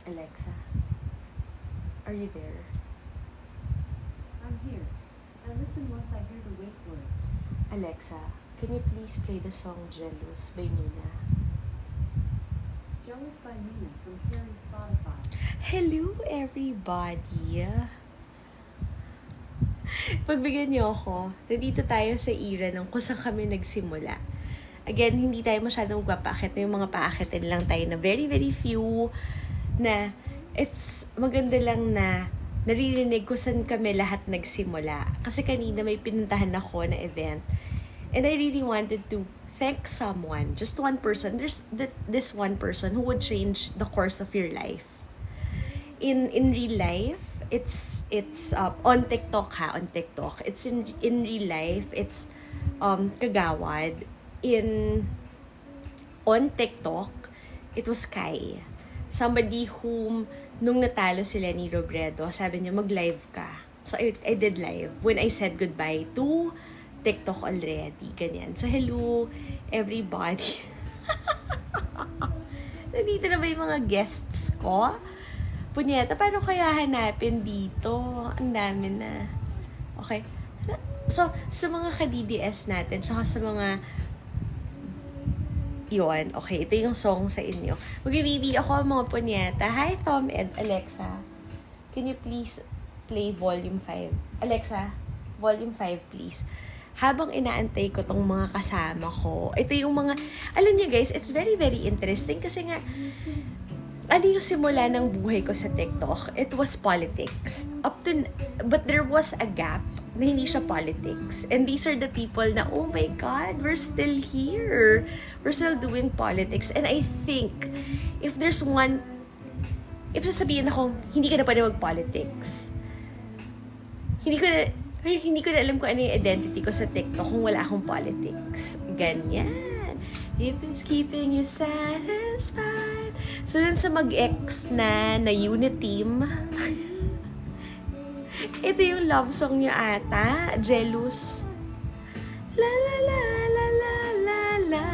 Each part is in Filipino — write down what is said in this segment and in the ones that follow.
Alexa, are you there? I'm here. I listen once I hear the wait word. Alexa, can you please play the song Jealous by Mina? Jealous by Mina from Harry's Spotify. Hello, everybody! Pagbigyan niyo ako, nandito tayo sa era ng kung saan kami nagsimula. Again, hindi tayo masyadong magpapaakit. Yung mga paakitin lang tayo na very, very few na it's maganda lang na naririnig ko saan kami lahat nagsimula. Kasi kanina may pinuntahan ako na event and I really wanted to thank someone, just one person. There's this one person who would change the course of your life. In real life, it's on TikTok on TikTok. It's in real life, it's kagawad. On TikTok, it was Kai. Somebody whom, nung natalo sila ni Robredo, sabi niya, mag-live ka. So, I did live when I said goodbye to TikTok already. Ganyan. So, hello, everybody. Nandito na ba yung mga guests ko? Punyeta, paano kaya hanapin dito? Ang dami na. Okay. So, sa mga ka-DDS natin, saka sa mga yun, okay, ito yung song sa inyo. Mag-bibi ako mga punyeta. Hi, Tom and Alexa. Can you please play volume 5? Alexa, volume 5 please. Habang inaantay ko tong mga kasama ko, ito yung mga, alam niyo guys, it's very, very interesting kasi nga, ano yung simula ng buhay ko sa TikTok? It was politics. But there was a gap na hindi siya politics. And these are the people na, oh my God, we're still here. We're still doing politics. And I think, if sasabihin ako, hindi ka na pwede mag-politics. Hindi ko na alam kung ano yung identity ko sa TikTok kung wala akong politics. Ganyan. If it's keeping you satisfied. So, dun sa mag-ex na unit team, ito yung love song niya ata, Jealous. La la la la la la la.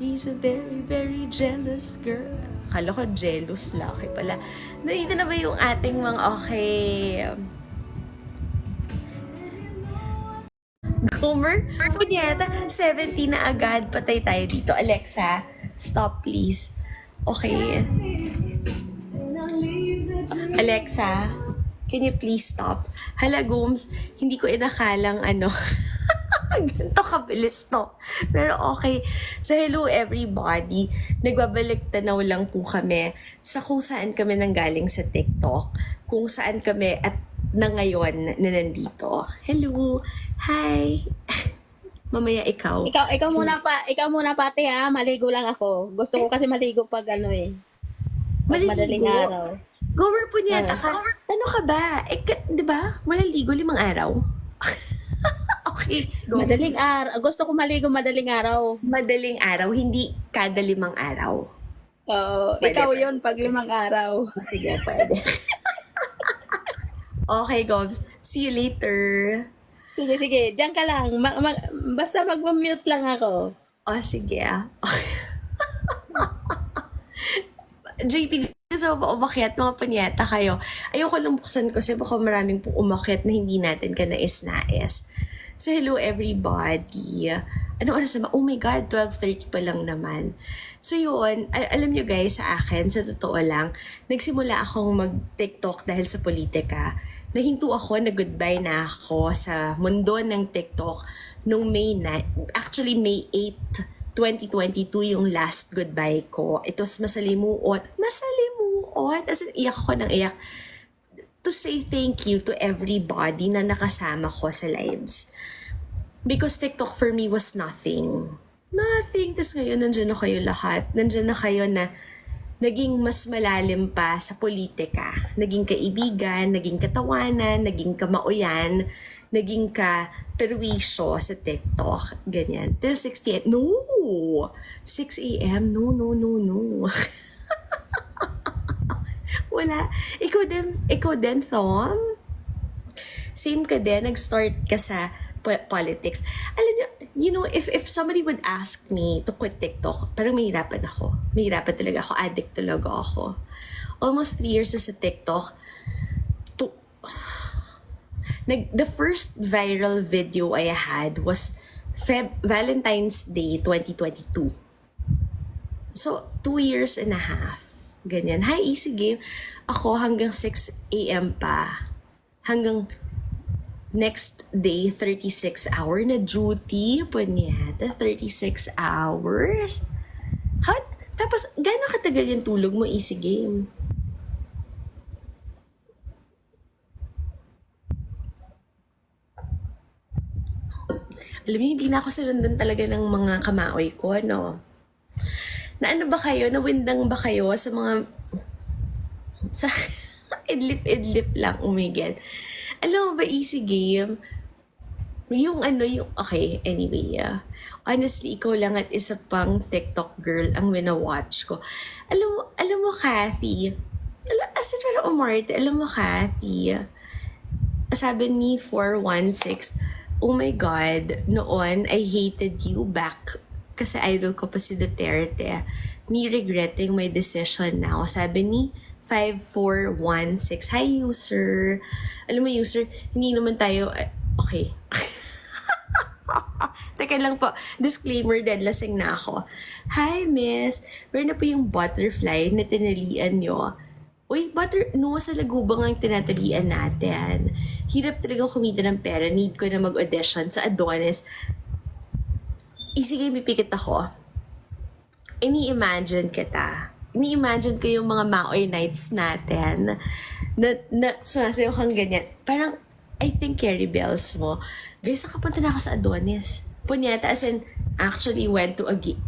He's a very, very jealous girl. Akala ko jealous laki pala. Nandito na ba yung ating mga okay... Gomer, punyata, 70 na agad. Patay tayo dito. Alexa, stop please. Okay. Alexa, can you please stop? Hala, Gooms, hindi ko inakalang ganito kabilis to. Pero okay. So, hello everybody. Nagbabalik tanaw lang po kami sa kung saan kami nanggaling sa TikTok. Kung saan kami at na ngayon na nandito. Hello. Hi. Mamaya ikaw. Ikaw muna pati ha, maligo lang ako. Gusto ko kasi maligo pag pag madaling araw. Gomer po niya, ano ka ba? Di ba? Malaligo 5 araw? Okay. Madaling araw. Gusto ko maligo madaling araw. Madaling araw, hindi kada 5 araw. Oo, ikaw yun pag 5 araw. Sige, pwede. Okay, Gobs. See you later. Sige. Diyan ka lang. Basta mag-mute lang ako. Sige JP, gusto mo ba umakyat? Mga panyeta kayo. Ayoko lang buksan kasi baka maraming pong umakyat na hindi natin ka nais-nais. So, hello everybody. Anong oras naman? Oh my God, 12:30 pa lang naman. So yun, alam nyo guys, sa akin, sa totoo lang, nagsimula akong mag-TikTok dahil sa politika. Nahinto ako, nag-goodbye na ako sa mundo ng TikTok nung May 8, 2022 yung last goodbye ko. It was masalimuot. As in, iyak ako ng iyak. To say thank you to everybody na nakasama ko sa lives. Because TikTok for me was nothing. Tapos ngayon, nandiyan na kayo lahat. Nandiyan na kayo na naging mas malalim pa sa politika. Naging kaibigan, naging katawanan, naging kamauyan, naging ka-perwisyo sa TikTok. Ganyan. Till 6 a.m. No! 6 a.m. No. Wala. Ikaw din, Thom? Same ka din? Nag-start ka sa politics. Alam niyo, if somebody would ask me to quit TikTok, parang mahirapan ako. Mahirapan talaga ako. Addict talaga ako. Almost 3 years na sa TikTok. To, the first viral video I had was Valentine's Day 2022. So, 2 years and a half. Ganyan. Hi, Easy Game. Ako hanggang 6 a.m. pa. Hanggang next day, 36-hour na duty. Punyeta, 36 hours. How? Tapos, gano'ng katagal yung tulog mo, Easy Game? Alam niyo, hindi na ako sinundan talaga ng mga kamaoy ko, no? Na ano ba kayo? Nawindang ba kayo sa mga... Sa... idlip-idlip lang, umigil. Alam mo ba, Easy Game? Okay, anyway, honestly, ikaw lang at isa pang TikTok girl ang wina-watch ko. Alam mo, Kathy, alam mo, Kathy, sabi ni 416, oh my God, noon, I hated you back kasi idol ko pa si Duterte. Me regretting my decision now. Sabi ni 5416, hi user. Alam mo user, hindi naman tayo, okay. Teka lang po, disclaimer dahil lasing na ako. Hi miss, meron na po yung butterfly na tinalian nyo. Uy, sa lagubang ang tinatalian natin. Hirap talagang kumita ng pera. Need ko na mag-audition sa Adonis. Easy Game, pipikit ako. Ini-imagine ko yung mga Maoy nights natin na sumasayaw kang ganyan. Parang, I think Carrie Bells mo. Guys, nakapunta na ako sa Adonis. Punyata, as in, actually went to a gay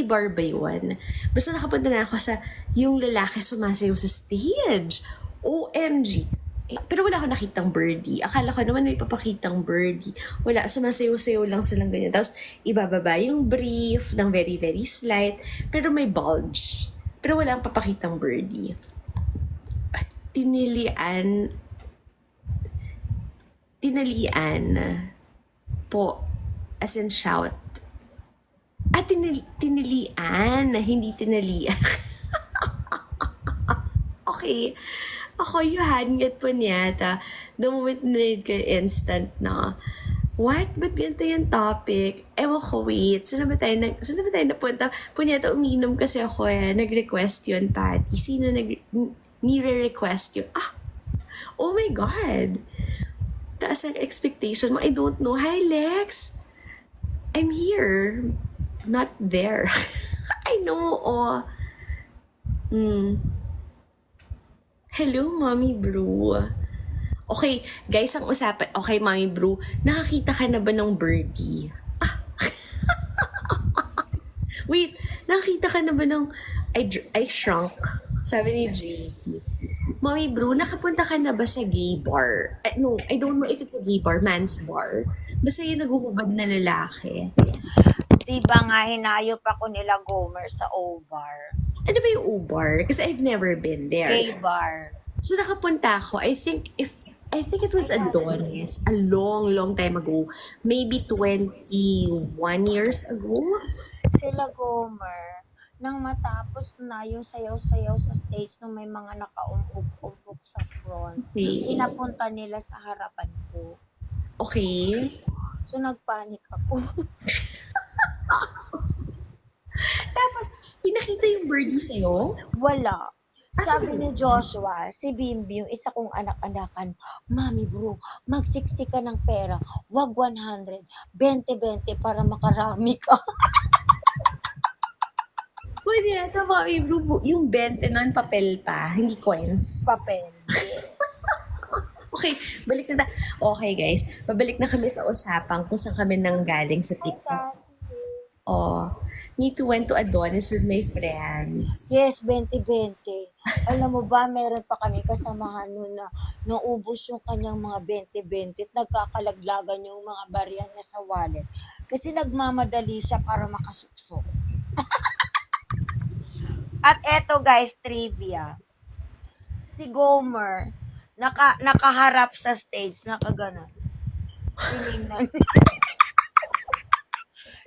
bar ba yun? Basta nakapunta na ako sa yung lalaki sumasayaw sa stage. OMG. Pero wala ako nakitang birdie. Akala ko naman may papakitang birdie. Wala, sumasayaw-sayaw lang silang ganyan. Tapos, ibababa yung brief ng very, very slight. Pero may bulge. Pero wala ang papakitang birdie. Tinalian po. As in shout. Tinalian. Hindi tinalian. Okay. Ako, you had me at Punyata. The moment na-read ko instant na, what? Ba't ganito yung topic? Ewan ko, wait. Saan na ba tayo napunta? Punyata, uminom kasi ako Nag-request yun, Patty. Sino nire-request yun? Oh my God. Taas ang expectation mo. I don't know. Hi, Lex. I'm here. Not there. I know, Hello, Mommy Brew. Okay, guys, ang usapan. Okay, Mommy Brew, nakakita ka na ba ng birdie? Wait, nakakita ka na ba ng I shrunk? Sabi ni G. Mommy Brew, nakapunta ka na ba sa gay bar? No, I don't know if it's a gay bar, man's bar. Basta yung naguhubad na lalaki. Diba nga hinayop ako nila Gomer sa O-Bar? Ano ba yung O-Bar? Kasi I've never been there. Gay bar. So nakapunta ako, I think it was Adonis a long time ago. Maybe 21 years ago. Sila Gomer, nang matapos na yung sayaw-sayaw sa stage nung may mga nakaumpog-umpog sa front, Okay. pinapunta nila sa harapan ko. Okay. So nagpanik ako. Tapos, pinakita yung birdie sa'yo? Wala. Sabi Saan? ni Joshua, si Bimbi, yung isa kong anak-anakan, Mami bro, mag-60 ka ng pera, wag 100, 20-20 para makarami ka. Pwede yata, Mommy Brew, yung 20 nun, papel pa, hindi coins. Papel. Okay, balik na Okay, guys, babalik na kami sa usapang kung saan kami nanggaling sa TikTok. Me too went to Adonis with my friends. Yes, 20-20. Alam mo ba, meron pa kami kasamahan nun na naubos yung kanyang mga 20-20 at nagkakalaglagan yung mga barya niya sa wallet. Kasi nagmamadali siya para makasuksok. At eto guys, trivia. Si Gomer, nakaharap sa stage, nakaganon. Tinignan.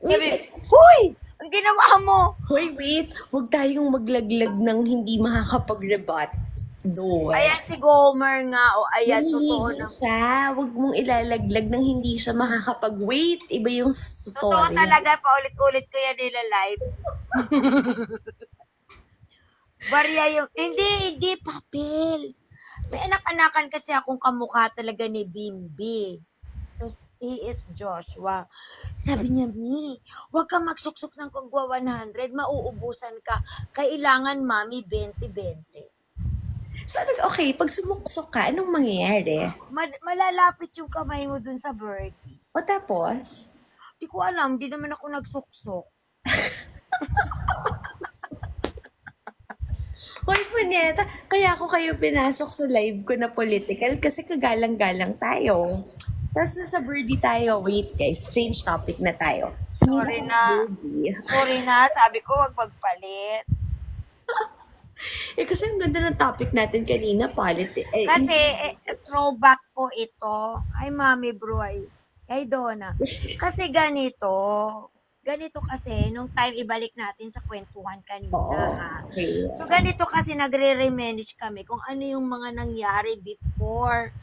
Sabi, huy! Ang ginawa mo! Wait. Huwag tayong maglaglag ng hindi makakapag-rebut. Doon. Ayan si Gomer nga. O, ayan, totoo Naliligo na. siya. Huwag mong ilalaglag ng hindi siya makakapag-wait. Iba yung Totoo story. talaga, paulit-ulit ko yan nila live. Barya yung, hindi, papel. May anak-anakan kasi akong kamukha talaga ni Bimbi. So, he is Joshua. Sabi niya, Mi, huwag ka magsuksok ng kagwa 100, mauubusan ka. Kailangan, Mami, 20-20. So, okay, pag sumuksok ka, anong mangyayari? Malalapit yung kamay mo dun sa birdie. O tapos? Di ko alam, di naman ako nagsuksok. Hoy, punyeta, kaya ako kayo pinasok sa live ko na political kasi kagalang-galang tayo. Tapos nasa birdie tayo. Wait guys, change topic na tayo. Sorry Hindi na. ako birdie. Sorry na, sabi ko, wag magpalit. Kasi ang ganda ng topic natin kanina, politics. Kasi, throwback po ito. Ay, Mami Bro, ay Donna. Kasi ganito kasi, nung time ibalik natin sa kwentuhan kanina, Oo. ha. Okay. So, ganito kasi nagre-reminisce kami kung ano yung mga nangyari before.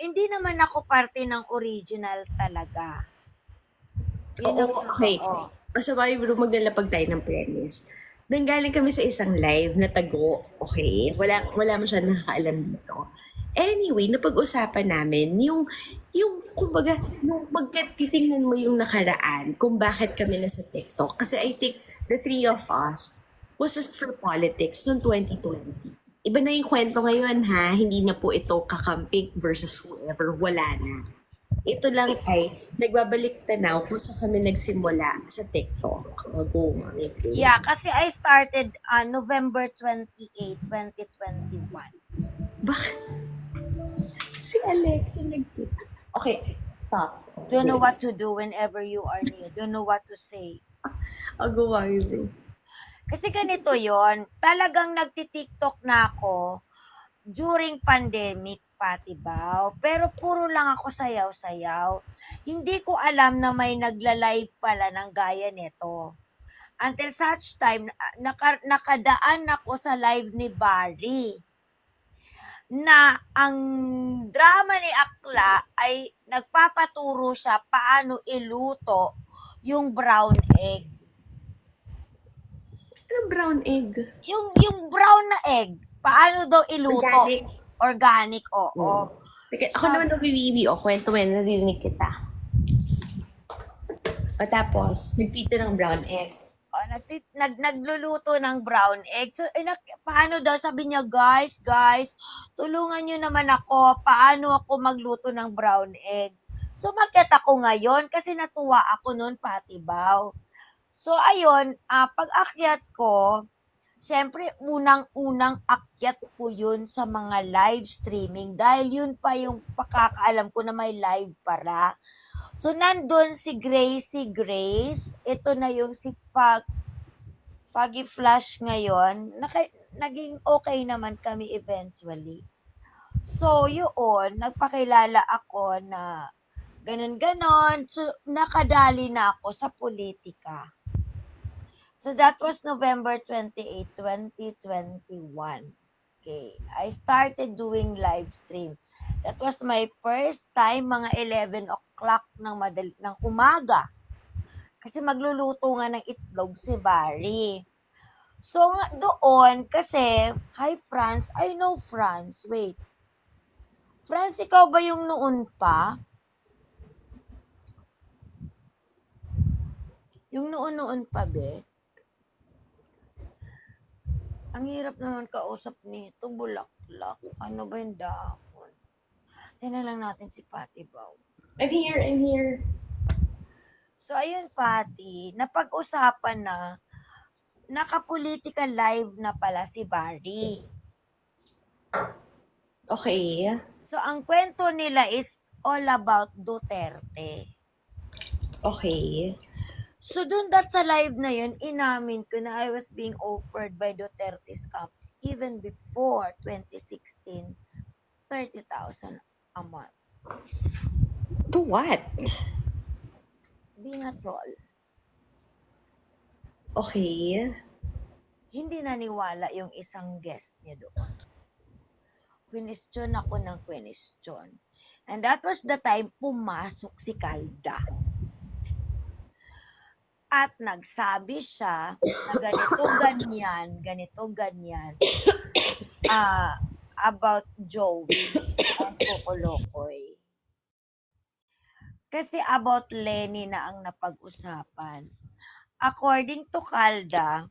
Hindi naman ako parte ng original talaga. Yun ang Oo, okay. totoo. So, bro, maglalapag tayo ng premise. Nanggaling kami sa isang live na tago, okay? Wala masyadong nakakaalam dito. Anyway, napag-usapan namin yung kumbaga, nung magtitingnan mo yung nakaraan, kung bakit kami nasa TikTok. Kasi I think the three of us was just for politics noong 2020. Iba na yung kwento ngayon ha, hindi na po ito kakamping versus whoever, wala na. Ito lang ay nagbabalik tanaw kung saan kami nagsimula sa TikTok. Go, Mami. Yeah, kasi I started November 28, 2021. Bakit? Si Alexa Okay, stop. Don't know what to do whenever you are near. Don't know what to say. Go, Mami, bro. Kasi ganito yon, talagang nagti-TikTok na ako during pandemic, Pati Bao. Pero puro lang ako sayaw-sayaw. Hindi ko alam na may nagla-live pala ng gaya nito. Until such time, nakadaan ako sa live ni Barry na ang drama ni Akla ay nagpapaturo siya paano iluto yung brown egg. Anong brown egg? Yung brown na egg, paano daw iluto? Organic. Organic, oo. Ako naman nagbibibi, kwento mo yan, narinig kita. O tapos, nagpito ng brown egg. Nagluluto ng brown egg. So, paano daw? Sabi niya, guys, tulungan niyo naman ako. Paano ako magluto ng brown egg? So, magkat ako ngayon kasi natuwa ako noon, Pati Bao. So, ayun, pag-akyat ko, syempre, unang-unang akyat ko yun sa mga live streaming dahil yun pa yung pakakaalam ko na may live para. So, nandun si Grace. Ito na yung si Paggy Flash ngayon. Naging okay naman kami eventually. So, yun, nagpakilala ako na ganun-ganon. So, nakadali na ako sa politika. So, that was November 28, 2021. Okay. I started doing live stream. That was my first time, mga 11 o'clock ng umaga. Kasi magluluto nga ng itlog si Barry. So, doon, kasi, hi Franz, I know Franz, wait. Franz, ikaw ba yung noon pa? Yung noon pa, be? Ang hirap naman kausap nito, bulaklak. Ano ba yung dahon? Tingnan lang natin si Pati Bao. I'm here. So, ayun, Pati, napag-usapan na, naka-political live na pala si Barry. Okay. So, ang kwento nila is all about Duterte. Okay. So, dun sa live na yun, inamin ko na I was being offered by Duterte's camp even before 2016, 30,000 a month. To what? Being a troll. Okay. Hindi naniwala yung isang guest niya doon. Question ako ng question. And that was the time pumasok si Calda. At nagsabi siya na ganito, ganyan, about Joey and Kokolokoy. Kasi about Lenny na ang napag-usapan. According to Calda,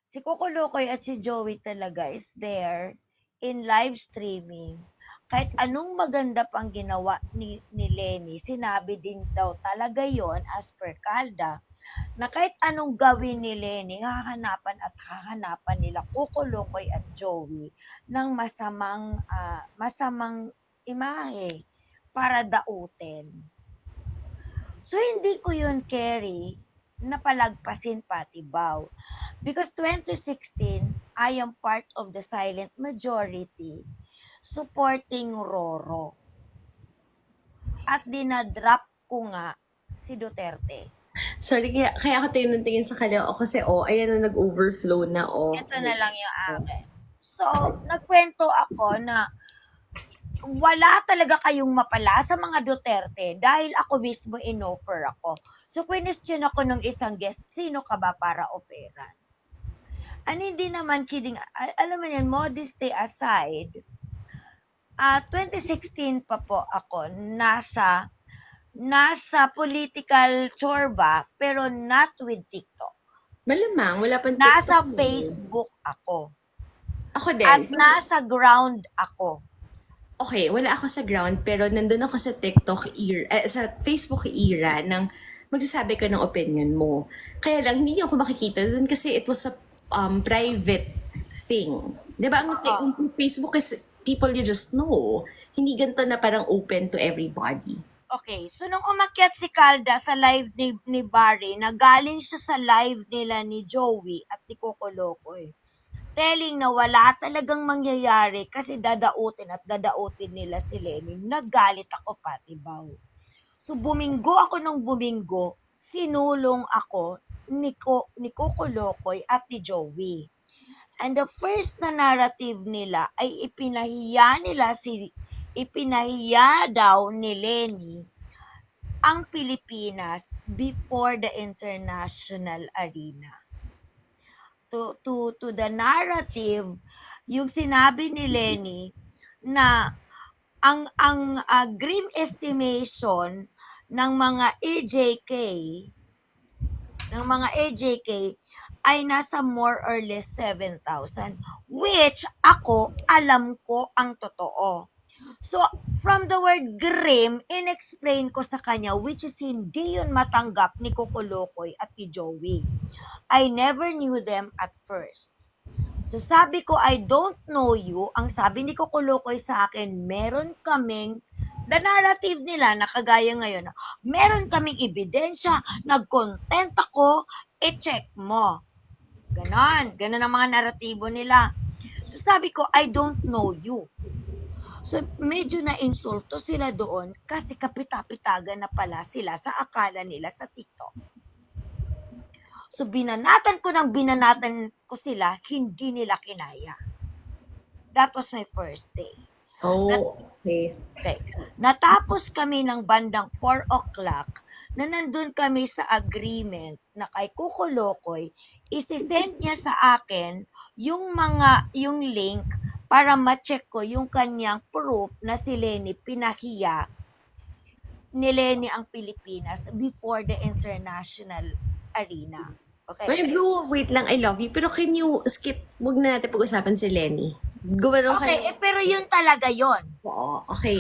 si Kokolokoy at si Joey talaga is there in live streaming. Kahit anong maganda pang ginawa ni Lenny, sinabi din daw talaga yon as per Calda, na kahit anong gawin ni Lenny, hahanapan nila Kokolokoy at Joey ng masamang imahe para dautin. So, hindi ko yun, Kerry, napalagpasin pati baw. Because 2016, I am part of the silent majority supporting Roro. At dinadrop ko nga si Duterte. Sorry, kaya ako tingin sa kanya kasi ayan na nag-overflow na Ito na lang yung akin. So, nagkwento ako na wala talaga kayong mapala sa mga Duterte dahil ako mismo in-offer ako. So, question ako ng isang guest, sino ka ba para operan? Hindi naman kidding, alam mo yan, modesty aside, 2016 pa po ako, nasa political chorba, pero not with TikTok. Malamang, wala pang Nasa TikTok. Facebook ako. Ako din. At nasa ground ako. Okay, wala ako sa ground, pero nandun ako sa TikTok sa Facebook era ng magsasabi ka ng opinion mo. Kaya lang, hindi niyo ako makikita dun kasi it was a private thing. Diba? Ang Facebook is people you just know. Hindi ganito na parang open to everybody. Okay, so nung umakyat si Calda sa live ni Barry, nagaling siya sa live nila ni Joey at ni Kokolokoy, telling na wala talagang mangyayari kasi dadautin nila si Lenny. Nagalit ako pati baw. So buminggo ako nung buminggo, sinulong ako ni Kokolokoy at ni Joey. And the first na narrative nila ay ipinahiya daw ni Lenny ang Pilipinas before the international arena. To the narrative, yung sinabi ni Lenny na ang grim estimation ng mga AJK ay nasa more or less 7,000, which ako alam ko ang totoo. So, from the word grim, in-explain ko sa kanya, which is hindi yun matanggap ni Kokolokoy at ni Joey. I never knew them at first. So, sabi ko, I don't know you. Ang sabi ni Kokolokoy sa akin, meron kaming, the narrative nila, na kagaya ngayon, meron kaming ebidensya, nag-content ako, i-check mo. Ganon ang mga naratibo nila. So, sabi ko, I don't know you. So, medyo na-insulto sila doon kasi kapita-pitagan na pala sila sa akala nila sa TikTok. So, binanatan ko sila, hindi nila kinaya. That was my first day. Okay. Natapos kami ng bandang 4 o'clock na nandun kami sa agreement na kay Kokolokoy, isi-send niya sa akin yung link para ma-check ko yung kanyang proof na si Lenny pinahiya ni Lenny ang Pilipinas before the international arena. Okay. May bro, wait lang, I love you. Pero can you skip, wag na natin pag-usapan si Lenny. Gumano Okay, pero yun talaga yun. Oo, okay.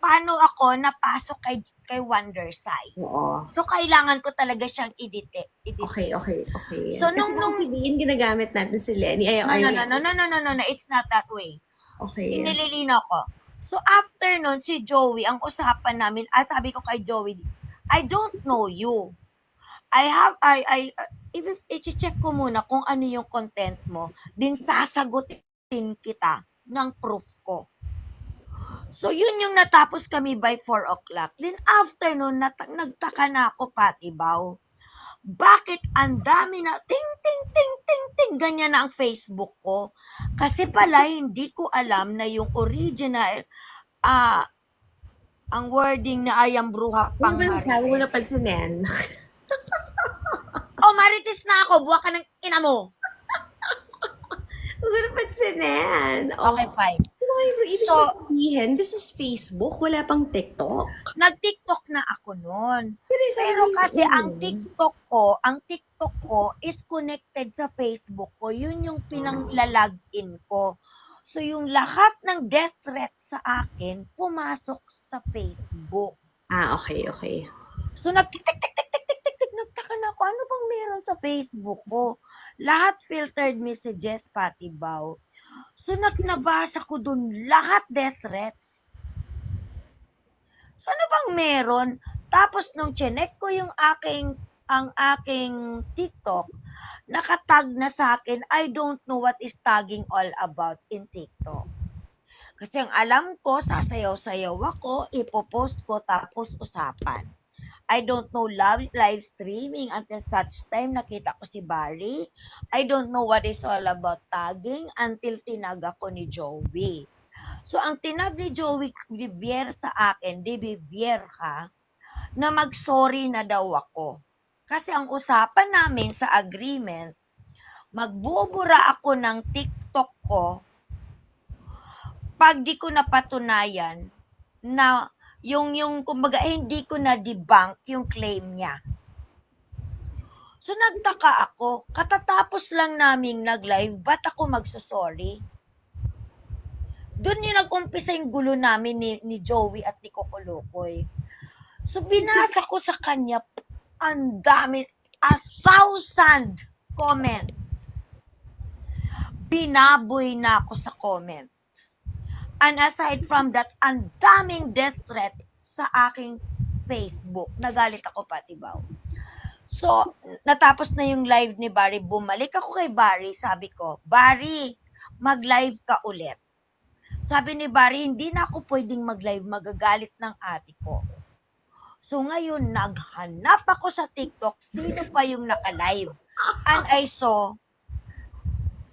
Paano ako napasok kay Wonderside? Oo. So, kailangan ko talaga siyang edit. Okay. So, Kasi nung sabihin, ginagamit natin si Lenny. No, it's not that way. Okay. Nililinaw ko. So, after nun, si Joey, ang usapan namin, sabi ko kay Joey, I don't know you. I-check ko muna kung ano yung content mo, din sasagutin kita ng proof ko. So, yun yung natapos kami by 4 o'clock. Then, after nun, nagtaka na ako, Patibaw. Bakit ang dami na, ting, ting, ting, ting, ting, ganyan na ang Facebook ko. Kasi pala, hindi ko alam na yung original, ang wording na I am bruha pang Huwag mo Marites. napansinin. Oh, Marites na ako, buwa ka ng ina mo. Huwag mo napansinin. Oh. Okay, fine. So, ibig So- sabihin, this is Facebook, wala pang TikTok. Nag-TikTok na ako noon. Pero Pero kasi ang TikTok ko is connected sa Facebook ko. Yun yung pinang-login ko. So, yung lahat ng death threats sa akin, pumasok sa Facebook. Okay, okay. So, nagtik-tik-tik-tik-tik-tik-tik, nagtaka na ako, ano bang meron sa Facebook ko? Lahat filtered messages, Patibaw. So, nabasa ko dun, lahat death threats. So, ano bang meron? Tapos, nung chinek ko yung ang aking TikTok, nakatag na sa akin, I don't know what is tagging all about in TikTok. Kasi ang alam ko, sasayaw-sayaw ako, ipopost ko, tapos usapan. I don't know live streaming until such time nakita ko si Barry. I don't know what is all about tagging until tinag ako ni Joey. So, ang tinag ni Joey Vivier sa akin, di Vivier ka, na mag-sorry na daw ako. Kasi ang usapan namin sa agreement, magbubura ako ng TikTok ko pag di ko napatunayan na yung kumbaga hindi ko na debunk yung claim niya. So nagtaka ako, katatapos lang naming nag-live, ba't ako magsasorry? Doon yung nag-umpisa yung gulo namin ni Joey at ni Kokolokoy. So binasa ko sa kanya, ang dami, 1,000 comments. Binaboy na ako sa comment. And aside from that, ang daming death threat sa aking Facebook. Nagalit ako, Patibaw. So, natapos na yung live ni Barry. Bumalik ako kay Barry. Sabi ko, Barry, mag-live ka ulit. Sabi ni Barry, hindi na ako pwedeng mag-live. Magagalit ng ate ko. So, ngayon, naghanap ako sa TikTok. Sino pa yung naka-live? And I saw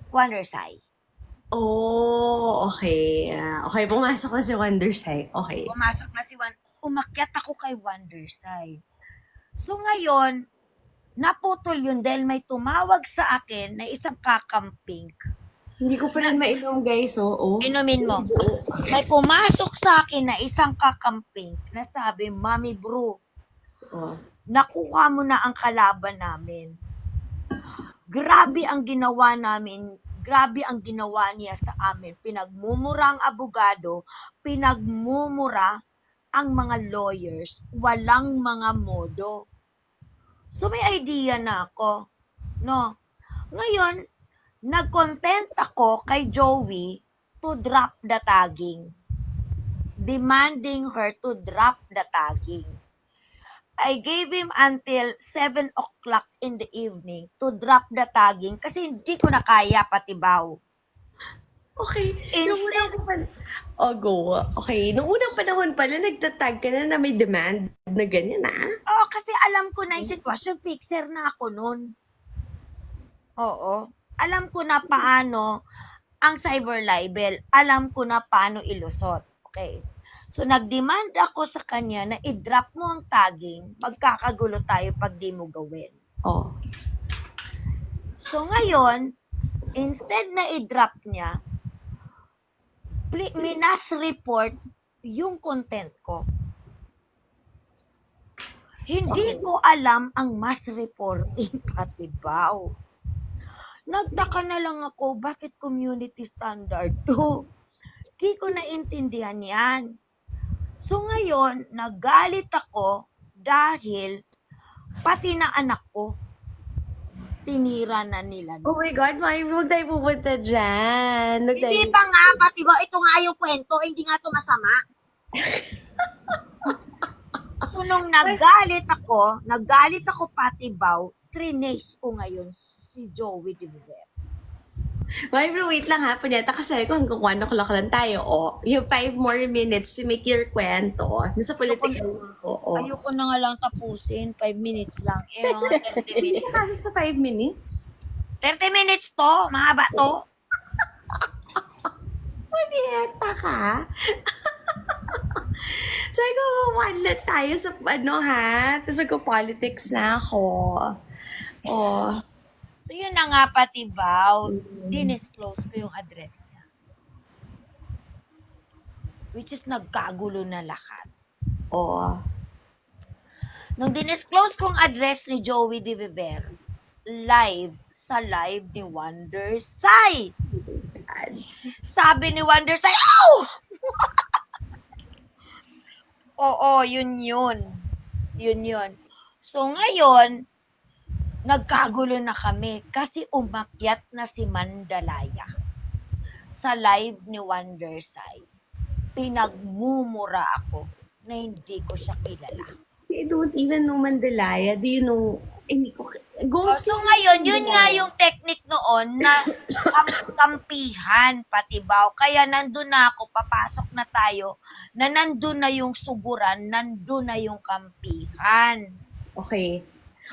Wondersai. Oh, okay. Okay, pumasok na si Wondersai. Okay. Pumasok na si umakyat ako kay Wondersai. So ngayon, naputol yun dahil may tumawag sa akin na isang kakamping. Hindi ko pa rin mainom, guys. Oo. Inumin mo. May pumasok sa akin na isang kakamping na sabi, Mami Bro, Oh. nakuha mo na ang kalaban namin. Grabe ang ginawa namin. Grabe ang ginawa niya sa amin. Pinagmumura ang abogado, pinagmumura ang mga lawyers, walang mga modo. So may idea na ako. No? Ngayon, nag-content ako kay Joey to drop the tagging. Demanding her to drop the tagging. I gave him until 7 o'clock in the evening to drop the tagging kasi hindi ko na kaya, Patibaw. Okay. Nung unang go. Okay. Nung unang panahon pala, nagtatag ka na may demand na ganyan, Oo, kasi alam ko na yung sitwasyon. Fixer na ako nun. Oo. Alam ko na paano ang cyber libel. Alam ko na paano ilusot. Okay. So, nag-demand ako sa kanya na i-drop mo ang tagging. Magkakagulo tayo pag di mo gawin. Oh. So, ngayon, instead na i-drop niya, minas report yung content ko. Hindi ko alam ang mass reporting, Patibaw. Nagtaka na lang ako, bakit community standard to? Di ko naintindihan yan. So ngayon, nagalit ako dahil pati na anak ko, tinira na nila. Oh my God, Mami, huwag tayo pupunta dyan. Hindi pa nga, Patibaw, ito nga yung kwento, hindi nga ito masama. So nung nagalit ako, Patibaw, trinace ko ngayon si Joey Diviver. Mami bro, wait lang ha. Punyata kasi ko hanggang 1 o'clock lang tayo. O, yung 5 more minutes to make your kwento. Nasa political ako. O. Ayoko na nga lang tapusin. 5 minutes lang. Eh, mga 30 Hindi minutes. ka kasya sa 5 minutes? 30 minutes to? Mahaba to? Punyata ka? Sabi ko, 1 na tayo sa ano ha. Tapos politics na ako. O. So, yun na nga pati Bao. Dinisclose ko yung address niya. Which is nagkagulo na lahat. O. Nung dinisclose kong address ni Joey De Viver, live, sa live ni Wonder Sai. Sabi ni Wonder Sai, "Ow!" Oo, yun yun. Yun yun. So, ngayon, nagkagulo na kami kasi umakyat na si Mandalaya sa live ni Wonder Sai. Pinagmumura ako na hindi ko siya kilala. I don't even know Mandalaya. Do you know? Hindi ko. Ghost So ngayon, yun nga yung technique noon na kampihan, patibaw. Kaya nandun na ako, papasok na tayo, na nandun na yung suguran, nandun na yung kampihan. Okay.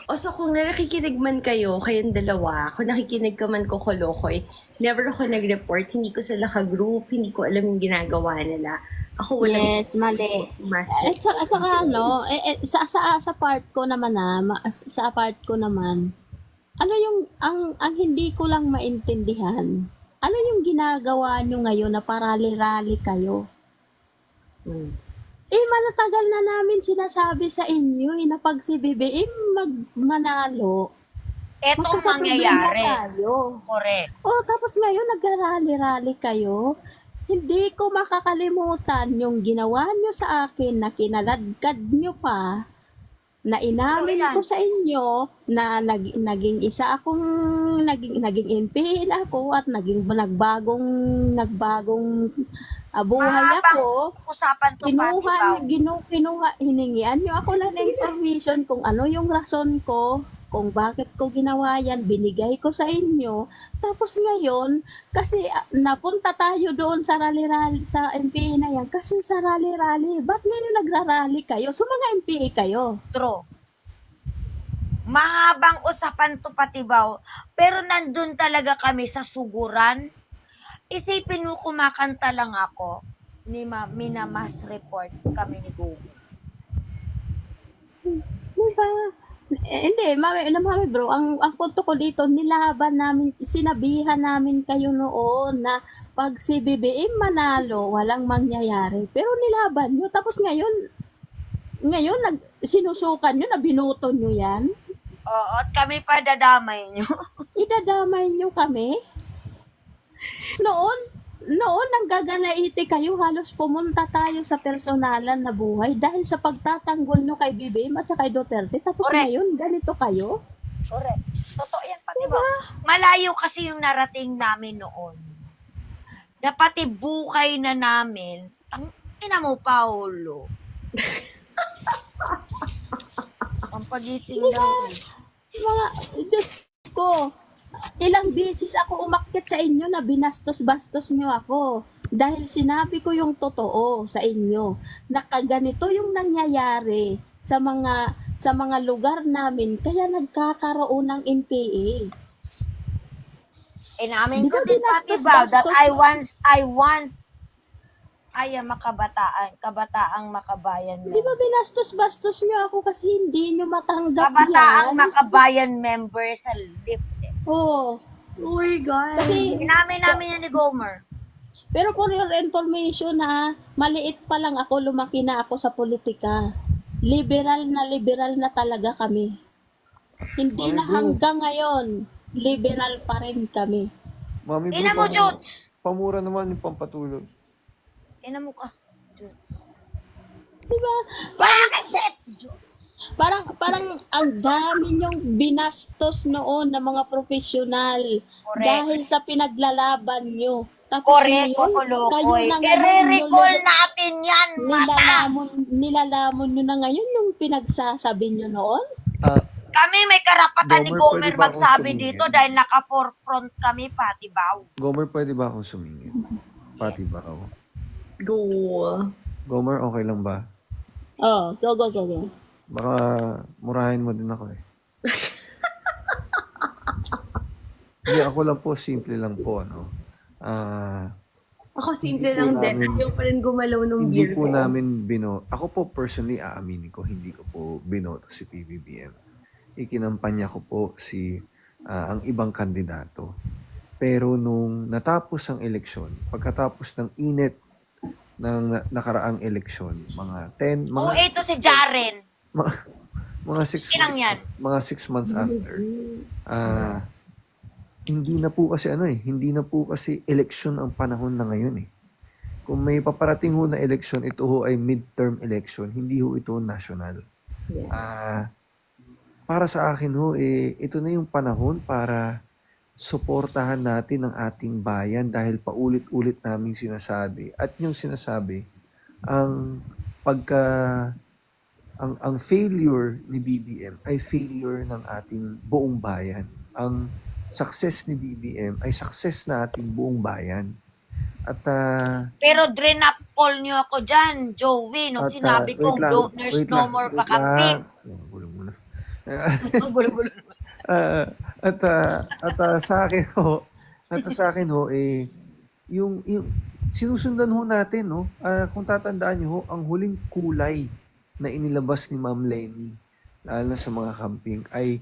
O so kung nakikinig man kayo, kayong dalawa, kung nakikinig ka man ko Kolokoy, never ako nag-report, hindi ko sila ka-group, hindi ko alam yung ginagawa nila. Ako wala. Yes, mali. Mas. At saka ano, sa part ko naman sa part ko naman, ano yung, ang hindi ko lang maintindihan, ano yung ginagawa nyo ngayon na parali-rali kayo? Manatagal na namin sinasabi sa inyo, na pag si BBM manalo, Etong magkakaproblema mangyayari. tayo. Correct. Tapos ngayon nagrarali-rali kayo. Hindi ko makakalimutan yung ginawa nyo sa akin na kinaladkad nyo pa, na inamin ko sa inyo na naging isa akong naging MP ako at nagbagong buhay ako. Usapan to patibaw. Kinuha, hiningian nyo ako na information kung ano yung rason ko, kung bakit ko ginawa yan, binigay ko sa inyo. Tapos ngayon, kasi napunta tayo doon sa rally-rally, sa MPA na yan, kasi sa rally-rally, ba't ngayon nagrarally kayo? So mga MPA kayo. True. Mahabang usapan to patibaw, pero nandun talaga kami sa suguran. Isipin mo kumakanta lang ako, minamas report kami ni Google. Diba? Hindi, mami bro, ang punto ko dito, nilaban namin, sinabihan namin kayo noon na pag si BBM manalo, walang mangyayari. Pero nilaban nyo, tapos ngayon sinusukan nyo na binuto nyo yan. Oo, at kami pa dadamay nyo. Idadamay nyo kami. Noon nanggagalaiti kayo, halos pumunta tayo sa personalan na buhay dahil sa pagtatanggol nyo kay BBM at sa kay Duterte. Tapos Correct. ngayon, ganito kayo. Correct. Totoo yan, patibaw. Malayo kasi yung narating namin noon. Na pati bukay na namin, ina mo, Paolo. Ang pagising lang. Mga, Diyos ko, ilang beses ako umakyat sa inyo na binastos-bastos nyo ako. Dahil sinabi ko yung totoo sa inyo. Nakaganito yung nangyayari sa mga lugar namin, kaya nagkakaroon ng NPA. Inamin Di ko ba din binastos- patibaw that bastos- I once kabataang makabayan Di ba binastos-bastos nyo ako kasi hindi nyo matanggap kabataang yan? makabayan member sa Liftes. Oo. Oh my God. Kasi, Inamin namin yan ni Gomer. pero for your information maliit pa lang ako, lumaki na ako sa politika. Liberal na talaga kami. Hindi na hanggang ngayon, liberal pa rin kami. Mami bro, Ina mo, Jots! pamura naman yung pampatulog. Ina mo ka, Jots. Diba? Bakit shit, Jots? Parang ang dami nyong binastos noon ng mga profesional dahil sa pinaglalaban nyo. Tapos Correct, ngayon, Kolokoy. na ngayon, I-recall natin yan, mata! nilalamon nyo na ngayon yung pinagsasabi nyo noon? Kami may karapatan ni Gomer, Gomer pwede ba akong magsabi sumingit? dito dahil naka-forefront kami, Pati Bao. Gomer, pwede ba akong sumingit? Pati ba ako? Go. Gomer, okay lang ba? Oh, go. Baka murahin mo din ako eh. Hindi, ako lang po, simple lang po, ano. Ako simple Hindi po lang din. namin- Ayaw pa rin gumalaw ng Hindi beer po ko. namin ako po personally aaminin ko, hindi ko po binoto si PBBM. Ikinampanya ko po ang ibang kandidato. Pero nung natapos ang eleksyon, pagkatapos ng init ng nakaraang eleksyon, mga 10, Oo, mga ito si Jaren. mga 6 Ilang yan? mga 6 months after. Hindi na po kasi eleksyon ang panahon na ngayon eh. Kung may paparating ho na eleksyon, ito ho ay midterm election, hindi ho ito national. Yeah. Para sa akin ho, ito na yung panahon para suportahan natin ang ating bayan dahil paulit-ulit naming sinasabi. At yung sinasabi, ang failure ni BBM ay failure ng ating buong bayan. Ang success ni BBM ay success na ating buong bayan. At Pero drain-up call niyo ako dyan, Joey, nung sinabi kong there's no more kakamping. Gulo muna. Ang gulo-gulo. Sa akin ho yung sinusundan ho natin no. Kung tatandaan niyo ho, ang huling kulay na inilabas ni Ma'am Lenny lalo na sa mga camping ay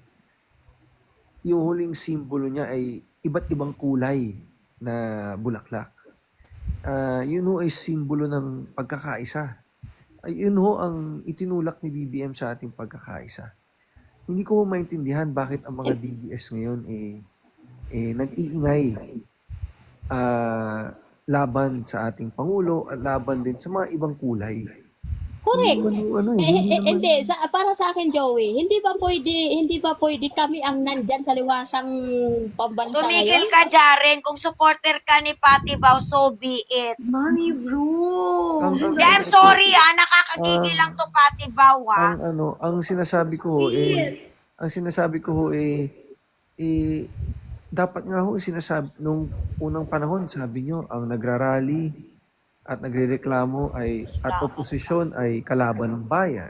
yung huling simbolo niya ay iba't ibang kulay na bulaklak. Yun ho ay simbolo ng pagkakaisa. Yun ho ang itinulak ni BBM sa ating pagkakaisa. Hindi ko maintindihan bakit ang mga DDS ngayon nag-iingay laban sa ating Pangulo at laban din sa mga ibang kulay. Correct. Hindi Para sa akin, Joey, hindi ba pwede kami ang nandyan sa liwasang pambansa Tumigil ngayon? ka, Jaren. Kung supporter ka ni Pati Bao, so be it. Mommy, bro. I'm sorry nakakagigil lang to Pati Bao ang sinasabi ko ho, dapat nga ho sinasabi nung unang panahon, sabi nyo, ang nagrarally at nagrereklamo at oposisyon ay kalaban ng bayan,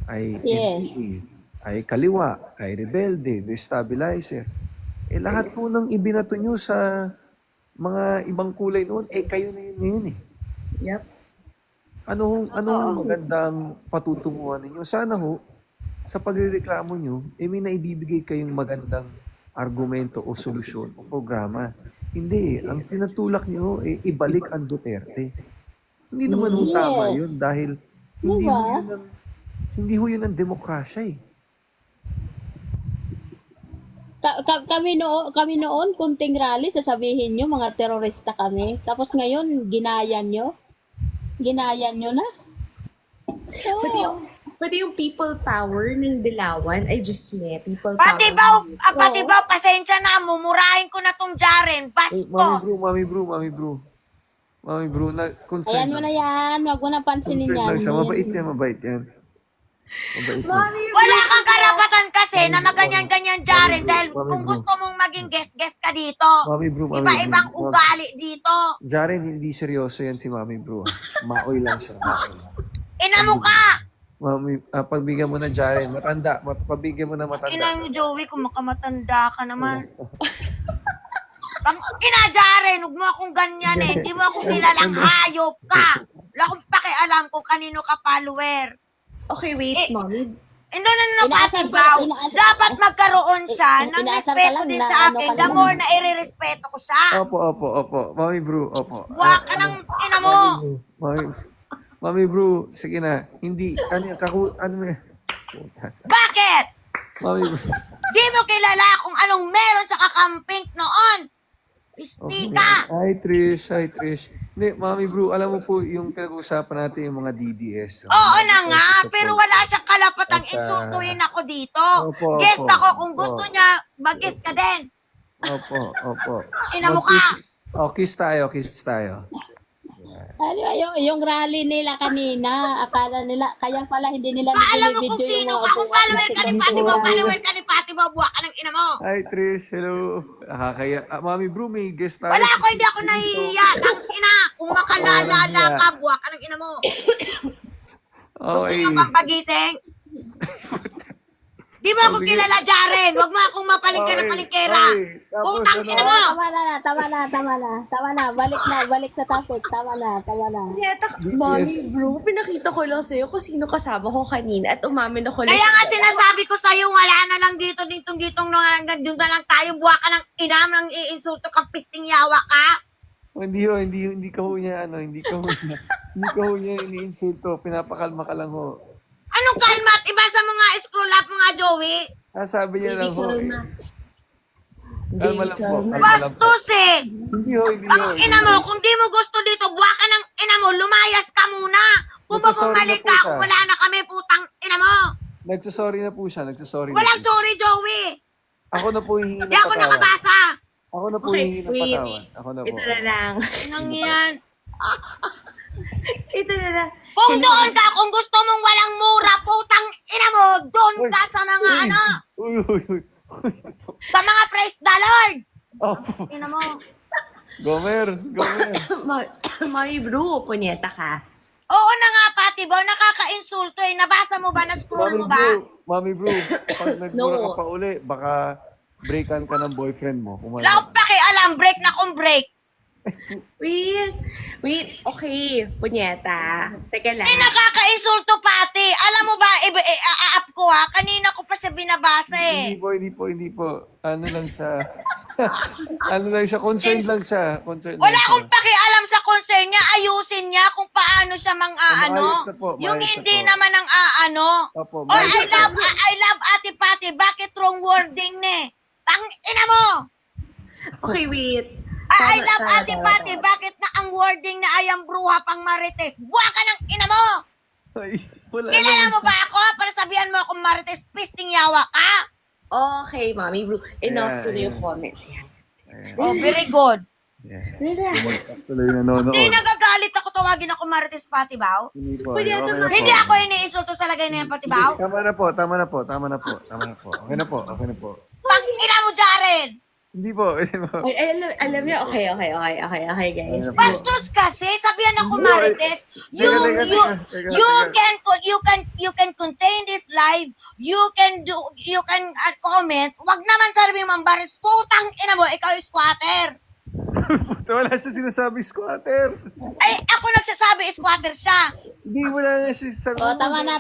ay Yes. NPA, ay kaliwa, ay rebelde, destabilizer. Lahat po nang ibinato nyo sa mga ibang kulay noon, kayo na yun ngayon eh. Yep. Anong magandang patutunguhan ninyo? Sana ho, sa pagrereklamo nyo, may naibibigay kayong magandang argumento o solusyon o programa. Hindi. Ang tinatulak nyo, ibalik ang Duterte. Hindi naman ho tama yun dahil hindi ho yun ang demokrasya eh. Kami noon, kunting rally, sasabihin nyo, mga terorista kami. Tapos ngayon, ginaya nyo na. So, Pati yung people power ng Dilawan, I just met people Pati power. Bao, pasensya na. Mumurahin ko na tong Jaren. Bastos. Mami bro, concern ayan mo na yan. Huwag mo na pansinin yan. Mabait yan. Mabait yan. Wala kang karapatan kasi na maganyan-ganyan, Jaren. Dahil Mami, kung bro. gusto mong maging guest ka dito. Mami bro. Iba-ibang ugali dito. Jaren, hindi seryoso yan si Mami bro. Maoy lang siya. Ina mo ka. Mami, pagbigyan mo na Jaren, pagbigyan mo na matanda. Ina mo, Joey, kung makamatanda ka naman. Ina, Jaren, huwag mo akong ganyan eh. Hindi mo ako kilalang hayop ka. Wala akong pakialam kung kanino ka follower. Okay, wait, mommy. Endo na Inaasar Pati ka- Bao. inaasar- Dapat magkaroon siya ng inaasar ka respeto lang din na sa ano akin. ka The lang. more na irerespeto ko siya. Opo. Mami bro, opo. Buwa ka ng ina mo. Mami bro, sige na. Hindi, Bakit? Mami bro. Di mo kilala kung anong meron sa kakamping noon. Pistika. Hi Trish. Hindi, Mami bro, alam mo po yung pinag-uusapan natin yung mga DDS. Oo na nga, pero wala siyang kalapatang At, insultuhin ako dito. Opo, Guest opo, ako, kung opo. gusto niya, mag-guest ka din. Opo. Ina mo ka. Kiss tayo. yung rally nila kanina, akala nila, kaya pala hindi nila Alam mo kung nilibidyo sino yung ka, kung follower ka ni Pati Bao, follower ka ni mo, buwak ka ng ina mo. Hi, Trish. Hello. Nakakaya. Mami Bro, may guest tayo. Wala si ako, hindi Chris ako Rizzo. nahihiya. Ang ina, kung makalala ka, buwak ka ng ina mo. Gusto Okay. niyo pang pagising? Di mo ako Sige. kilala, Jaren. Huwag mo akong mapalingke ng palingkera. Okay. Tapos Putang ano? ina mo. Tama na. Balik sa topic. Tama na. Punyeta, Yes. Mommy Bro, pinakita ko lang sa'yo kung sino kasama ko kanina at umamin ako Kaya nga sinasabi ko sa'yo, wala na lang dito, ditong na lang, doon na lang tayo, buwak ka ng ina, nang iinsulto kang pisting yawa ka. Oh, hindi ka ho niya, hindi ka ho niya iniinsulto. Pinapakalma ka lang ho. Anong kalma at ibasa mo nga, scroll up mo nga, Joey. Sabi niya lang ho. Kalma. Kalma lang po. Kalma. Kalma lang po. Bastos eh. Hindi ho. Ang ina mo, kung di mo gusto dito, buwak ka ng ina mo, lumayas ka muna. Kung Nagsasorry bumalik na po ka, siya. kung wala na kami, putang ina mo. Nagsasorry na po siya. Walang sorry, Joey. Ako na po hihingi ng Di ako patawad. nakabasa. Ako na po Okay, hihingi ng wait. patawad. Ako na po. Ito na lang. Nang yan. Ito na lang. Kung doon ka, kung gusto mong walang mura, putang ina mo, doon Uy. ka sa mga ano, Uy. sa mga praise the Lord. Oh, Ina mo. Gomer. Mommy Bro, punyeta ka. Oo na nga, Pati Bow, nakaka-insulto eh. Nabasa mo ba? Na-scroll mo ba? Mami bro, pag nagmura No. ka pa uli, baka breakan ka ng boyfriend mo. Kumain Wala akong pakialam, break na kung break. Wait, okay, punyeta. Teka lang. Eh, nakaka-insulto, Pati. Alam mo ba, a-up ko ha, kanina ko pa siya binabasa eh. Hindi po. Ano lang siya. Concerned lang siya. Wala akong pakialam sa concern niya, ayusin niya kung paano siya mang-aano. maayos na po, Yung maayos na hindi po. naman ang aano. Opo, Oh, maayos na po. I love Ate Pati. Bakit wrong wording ne? Tang ina mo! Okay, wait. I Tama, love tama, Ate tama, Pati. tama. Bakit na ang wording na ayang bruha pang marites? Buwa ka ng ina mo! Ay, wala Kilala naman mo ba ako? Para sabihan mo akong marites, pisting yawa ka? Okay, Mommy Bro. Enough Yeah, to yung yeah. comments. Yan. Oh, very good. Yeah. Relax. Tuloy nanonood. Hindi nagagalit ako, tawagin ako marites Pati Bao. Hindi po. Pwede Okay ata na po. Hindi ako iniinsulto sa lagay na yan, Pati Bao. Tama na po. Okay na po. Pang ina mo, Jaren! Hindi po. Ay, alam niyo, okay, guys. Bastos kasi, sabihan ako No, marites. Teka. You can contain this live. You can comment. Wag naman sabihin mambaris, putang ina mo, ikaw yung squatter. Wala siya sinasabi squatter. Ay, ako nagsasabi, squatter siya. Hindi, wala na siya sabi. Oh, tama na.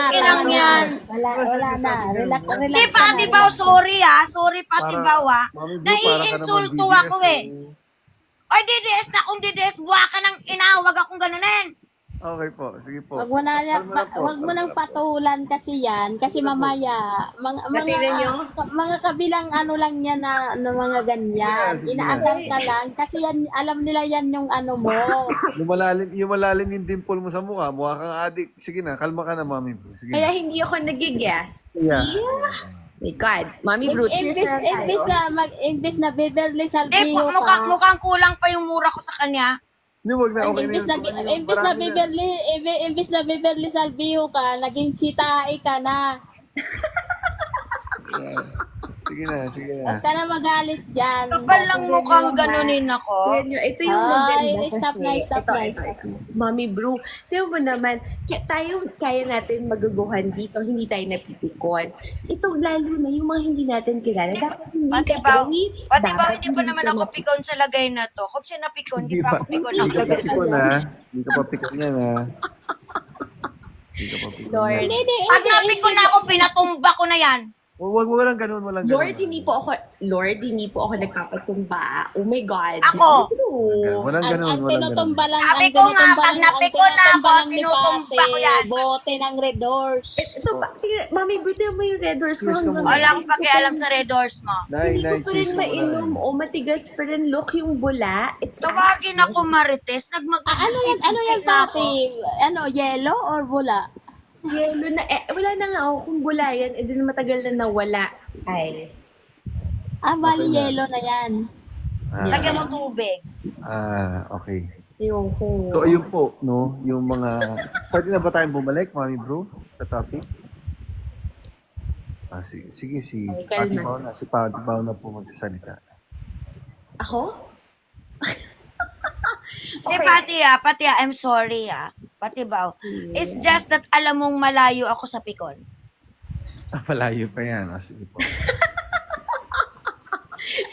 Ilang yan. Wala na. Relax Hindi, ka Pati na. Bao, sorry sorry, Pati Para- Bao Mami Blue, para ka naiinsulto naman ako BDS, eh. Oy, DDS na kung DDS, buwa ka ng ina, wag akong ganunin. Okay po, sige po. Wag mo nang patulan kasi yan. Kasi mamaya, Tingnan niyo. mga kabilang ano lang yan na mga ganyan. Sige na. Inaasar ka lang. Kasi yan, alam nila yan yung ano mo. Yung malalim yung dimple mo sa mukha, mukha kang adik. Sige na, kalma ka na, Mami Blue. Sige. Kaya hindi ako nagigest. Yeah. My God. Mommy Bro, cheers na lang tayo. Imbis na Beverly Eh, Salvio ka. mukhang kulang pa yung mura ko sa kanya. Hindi, wag na, okay na Imbis yun. imbis na Beverly Salvio ka, naging chitae ka na. Sige na. Huwag ka na magalit dyan. Kapal lang mukhang ganunin ako. Tignan nyo, ito yung Ay, maganda stop kasi. na, stop na. Ito. Mommy Bro, tignan mo naman, kaya natin maguguhan dito, hindi tayo napipikon. Ito lalo na yung mga hindi natin kilala. Dapat hindi Pati ka ba, away, Pati ba, dapat hindi pa naman ka ako pikon sa lagay na to. Kung siya napikon, hindi pa ako pikon ng Hindi ka lagay pa na pikon, ha? Hindi ka pa pikon yan, ha? Hindi ka pa pikon Lord. yan. Hindi, Pag napikon na ako, pinatumba ko na yan. Walang ganun. Lord, hindi po ako nagpapatumba. Oh my God. Ako. Walang Ang ganun. tinutumba lang, Sabi ko nga, pag napikon na ako, tinutumba ko yan. Bote ng Red Doors. Ito ba? Mami Bro, tignan mo yung red doors ko. Cheers ka muna. Wala akong pakialam sa Red Doors mo. Hindi ko pa rin cheese ka mainom. muna. O matigas pa rin. Look yung bula. It's Tawagin ako Marites, Ano yan, Papi? Ano, yellow or bula? yellow na. Wala na nga ako kung bula yan. Eh, din matagal na nawala. Ay. Bali Okay na. yellow na yan. Lagyan mo tubig. Okay. Yung ko. So, ayun po, no? Yung mga... Pwede na ba tayong bumalik, Mami Bro, sa topic? Sige, si Ay, Patty kalma. Bao na. Si Patty Bao na po magsasalita. Ako? Hindi, Pati I'm sorry Pati ba? It's just that alam mong malayo ako sa Pikon. Malayo pa yan. Sige po.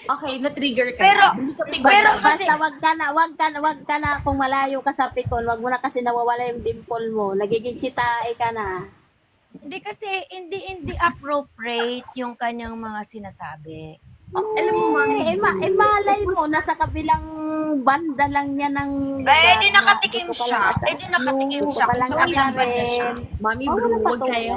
Okay, na-trigger ka Pero- na. Hindi ka pero pigil. kasi- Basta wag ka na kung malayo ka sa pikon, wag mo na kasi nawawala yung dimple mo. Nagiging chitae ka na. Hindi kasi hindi appropriate yung kanyang mga sinasabi. Alam mo, Mami, Malay mo, nasa kabilang banda lang niya ng Eh, di nakatikim siya. Pa lang asa rin. Mami Oh, Bro, wala pa wag to. kayo.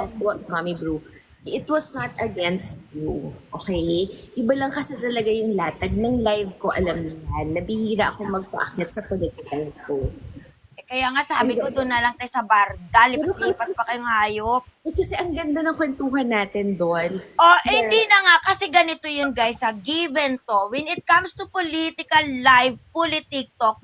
Mami Bro, it was not against you, okay? Iba lang kasi talaga yung latag ng live ko, alam niyo yan. Nabihira akong magpaakyat sa political ko. Kaya nga sabi ko doon na lang tayo sa bar. Lipat pa kayong hayop. Eh, kasi ang ganda ng kwentuhan natin doon. Hindi na nga. Kasi ganito yun, guys. Given to. When it comes to political live, TikTok,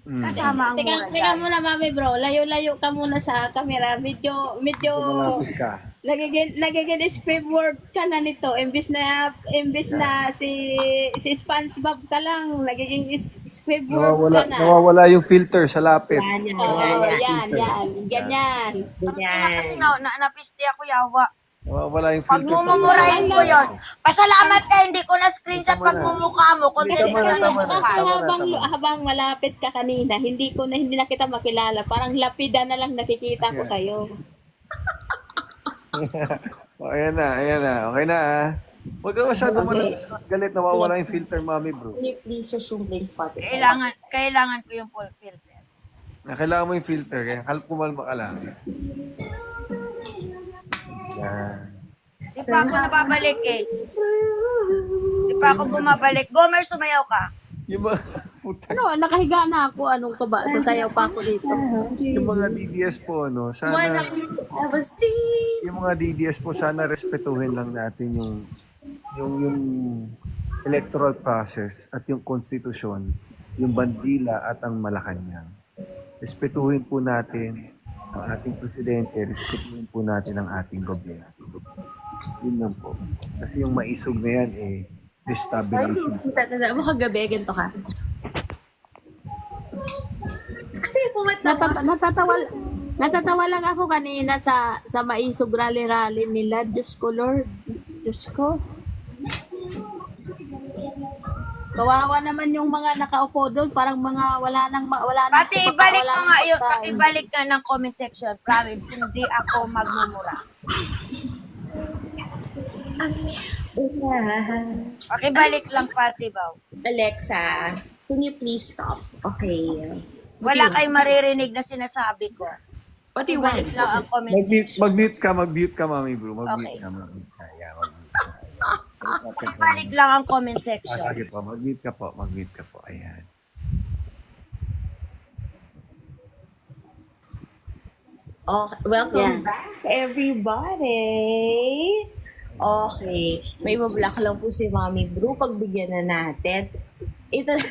kasama ang mura Teka muna, Mami Bro. Layo-layo ka muna sa camera. Medyo Malapit ka. nagiging script word ka na nito. Imbis na si SpongeBob ka lang. Nagiging script word ka na. Nawawala yung filter sa lapit. Yan. Yan. Ganyan. Ganyan. Napiste ako, yawa. Nawawala yung filter. Pagmumurahin ko yun. Pasalamat ka, hindi ko na screenshot Tama na. pagmumukha mo. Tama Kasi na, tama na. kasi Tama. habang malapit ka kanina, hindi na kita makilala. Parang lapida na lang nakikita ko kayo. Ayan na. Okay na Huwag ka masyado galit. Nawawala yung filter, Mami Bro. Can you please resume playing Spotify? Kailangan ko yung full filter. Kailangan mo yung filter. Kaya kumalma ka lang. Yan. Di pa ako nababalik eh. Di pa ako bumabalik. Gomer, sumayaw ka. Yung mga puta. Nakahiga na ako. Anong ka ba? Sasayaw pa ako dito. Yung mga DDS po, sana, yung mga DDS po, sana respetuhin lang natin yung electoral process at yung konstitusyon, yung bandila at ang Malacanang. Respetuhin po natin ang ating presidente, respetuhin po natin ang ating gobyerno. Yun lang po. Kasi yung maisog na yan, destabilization. Tanda mo kagabi, ganito ka. Natatawa lang ako kanina sa maisog rally-rally nila. Diyos ko, Lord. Diyos ko. Kawawa naman yung mga nakaupo doon. Parang mga wala nang Pati ibalik ka ng comment section. Promise, hindi ako magmumura. Pakibalik lang, Pati Bao. Alexa, can you please stop? Okay. Wala kayong maririnig na sinasabi ko. What do you want? Ibalik lang ang comment section. Mag-mute ka, Mami Bro. Mag-mute Okay. ka, mag-mute ka. Yeah, mag-mute ka. Ibalik lang ang comment section. Sige po, mag-mute ka po. Mag-mute ka po. Ayan. Welcome back, everybody! Okay. May mablock lang po si Mami Bru. Pagbigyan na natin. Ito na.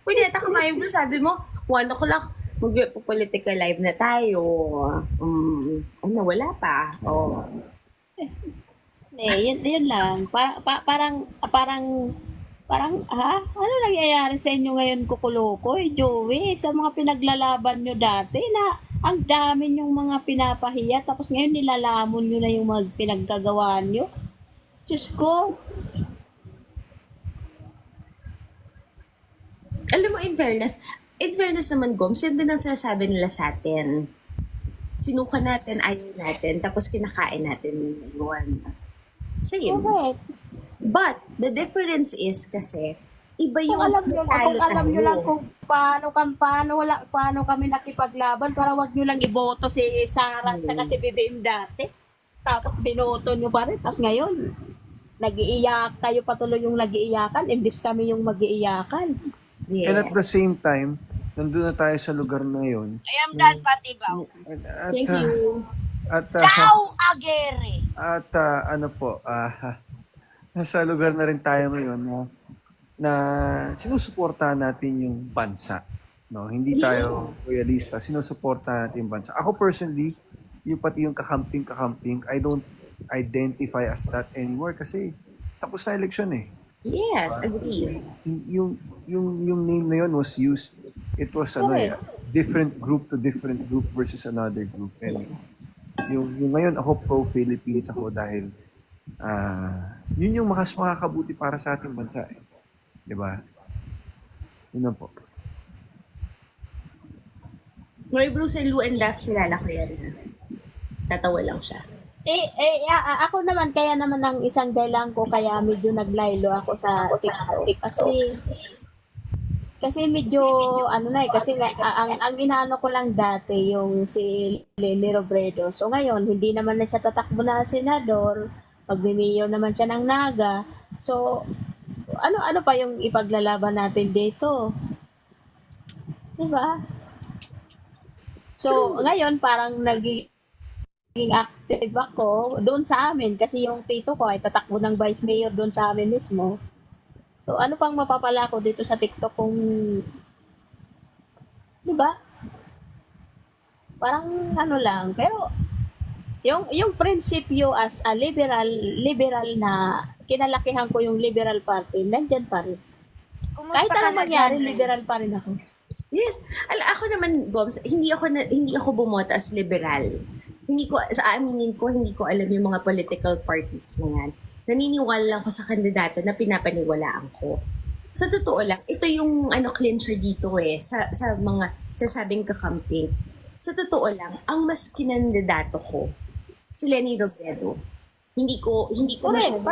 Pinita ka, Mami Bru. Sabi mo, 1 o'clock, mag-political live na tayo. Wala pa. Oh. yun lang. Parang, ano nangyayari sa inyo ngayon, Kukuloko, Joey? Sa mga pinaglalaban nyo dati na ang dami nyong mga pinapahiya, tapos ngayon nilalamon nyo na yung mga pinaggagawa nyo. Diyos ko. Alam mo, in fairness naman, Goms, yun din ang sinasabi nila sa atin. Sinuka natin, ayaw natin, tapos kinakain natin yun. Same. Correct. But, the difference is kasi, iba Kung yung alam nyo lang tayo. kung paano kami nakipaglaban, para wag nyo lang iboto si Sarah at saka si BBM dati. Tapos binoto nyo pa rin. Tapos ngayon, nag-iiyak, tayo patuloy yung nag-iiyakan, imbis kami yung mag-iiyakan. Yeah. And at the same time, nandun na tayo sa lugar na yun. I am done, Pati Bao. Thank you. Ciao, Agere! At nasa lugar na rin tayo ngayon na sinusuportahan natin yung bansa. No? Hindi tayo royalista, sinusuportahan natin yung bansa. Ako personally, yung pati yung kakamping, I don't identify as that anymore kasi tapos na election eh. Yes, agree. Yung name na yun was used. It was different group to different group versus another group. And yung ngayon ako pro-Philippines ako dahil yun yung makakabuti para sa ating bansa. Eh. Diba? Yun na po. Roy Bruce and Lou and Laugh, kilala ko yan. Tatawa lang siya. Ako naman, kaya naman ang isang dahilan ko, kaya medyo naglaylo ako sa TikTok. Kasi medyo, kasi ang inaano ko lang dati, yung si Leni Robredo. So ngayon, hindi naman na siya tatakbo na senador, magmimiyo naman siya ng Naga. So, ano pa yung ipaglalaban natin dito? Diba? So, ngayon parang naging active ako doon sa amin kasi yung tito ko ay tatakbo ng vice mayor doon sa amin mismo. So, ano pang mapapala ko dito sa TikTok kung, di ba? Parang lang. Pero, yung prinsipyo as a liberal na kinalakihan ko yung liberal party, nandyan pa rin. Kahit Kumusta ka anong na mangyari, dyan, Ray? liberal pa rin ako. Yes. Ako naman, Goms, hindi ako bumoto as liberal. Aaminin ko, hindi ko alam yung mga political parties na yan. Naniniwala lang ako sa kandidato na pinapaniwalaan ko. Sa totoo lang, ito yung clincher dito sa mga sasabing kakamping. Sa totoo lang, ang mas kinandidato ko, si Leni Robredo. Hindi ko Correct.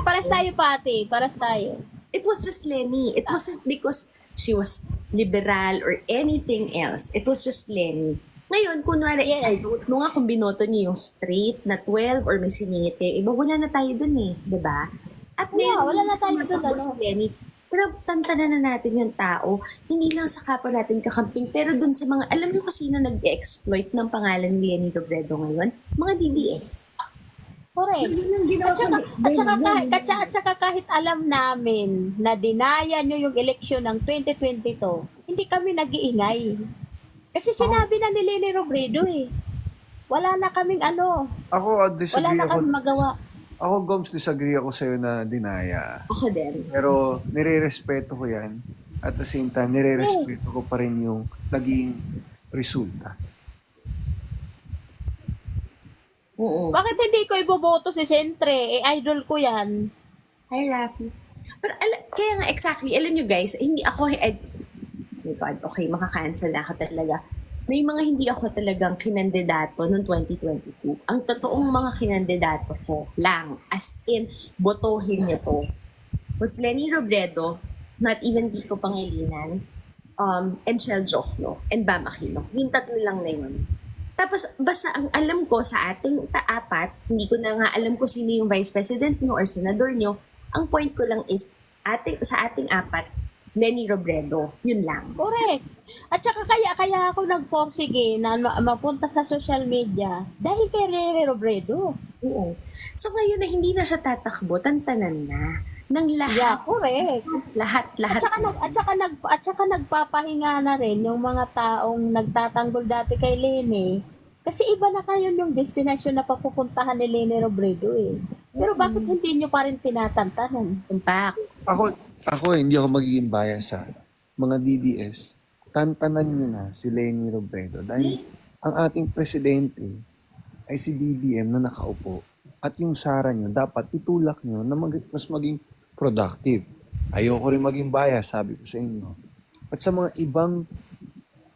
Paras tayo pati. Paras tayo. It was just Leni. It wasn't because she was liberal or anything else. It was just Leni. Ngayon, kunwari, I don't know nga kung binoto niyo yung straight na 12 or may siningite, wala na tayo dun eh, di ba? At ngayon, wala na tayo dun, matapos Leni, pero tantanan na natin yung tao, hindi lang sa kapwa natin kakamping, pero dun sa mga, alam niyo kasi sino nag-exploit ng pangalan ni Leni Robredo ngayon? Mga DDS. Correct. At saka kahit alam namin na dinaya nyo yung eleksyon ng 2022, hindi kami nag-iingay. Kasi sinabi na ni Leni Robredo eh. Wala na kaming Ako, disagree wala na ako. kaming magawa. Ako, Goms, disagree ako sa'yo na dinaya. Ako din. Pero nire-respeto ko yan. At the same time, nire-respeto ko pa rin yung naging resulta. Oo. Bakit hindi ko iboboto si Sentre? Idol ko yan. Hi, Rafi. Pero kaya nga exactly, alam nyo guys, hindi ako, oh my God, okay, makakancel na ako talaga. May mga hindi ako talagang kinandidato noong 2022. Ang totoong mga kinandidato ko lang, as in, botohin niyo to, was Leni Robredo, not even Vico Pangilinan, and Shel Jokno, and Bam Aquino. Yung tatlo lang na yun. Tapos, basta ang alam ko sa ating apat, hindi ko na nga alam ko sino yung vice president nyo or senador nyo, ang point ko lang is, sa ating apat, Leni Robredo, yun lang. Correct. At saka kaya ako nagporsige na mapunta sa social media dahil kay Leni Robredo. Oo. So ngayon na hindi na siya tatakbo, tantanan na ng lahat. Yeah, correct. Lahat. At saka nagpapahinga na rin yung mga taong nagtatanggol dati kay Leni. Kasi iba na kayo yung destination na papupuntahan ni Leni Robredo eh. Pero bakit hindi nyo pa rin tinatantanan? Impact. Ako hindi ako magiging bias sa mga DDS. Tantanan nyo na si Leni Robredo dahil ang ating presidente ay si BBM na nakaupo at yung Sara nyo dapat itulak nyo na mas maging productive. Ayoko rin maging bias, sabi ko sa inyo. At sa mga ibang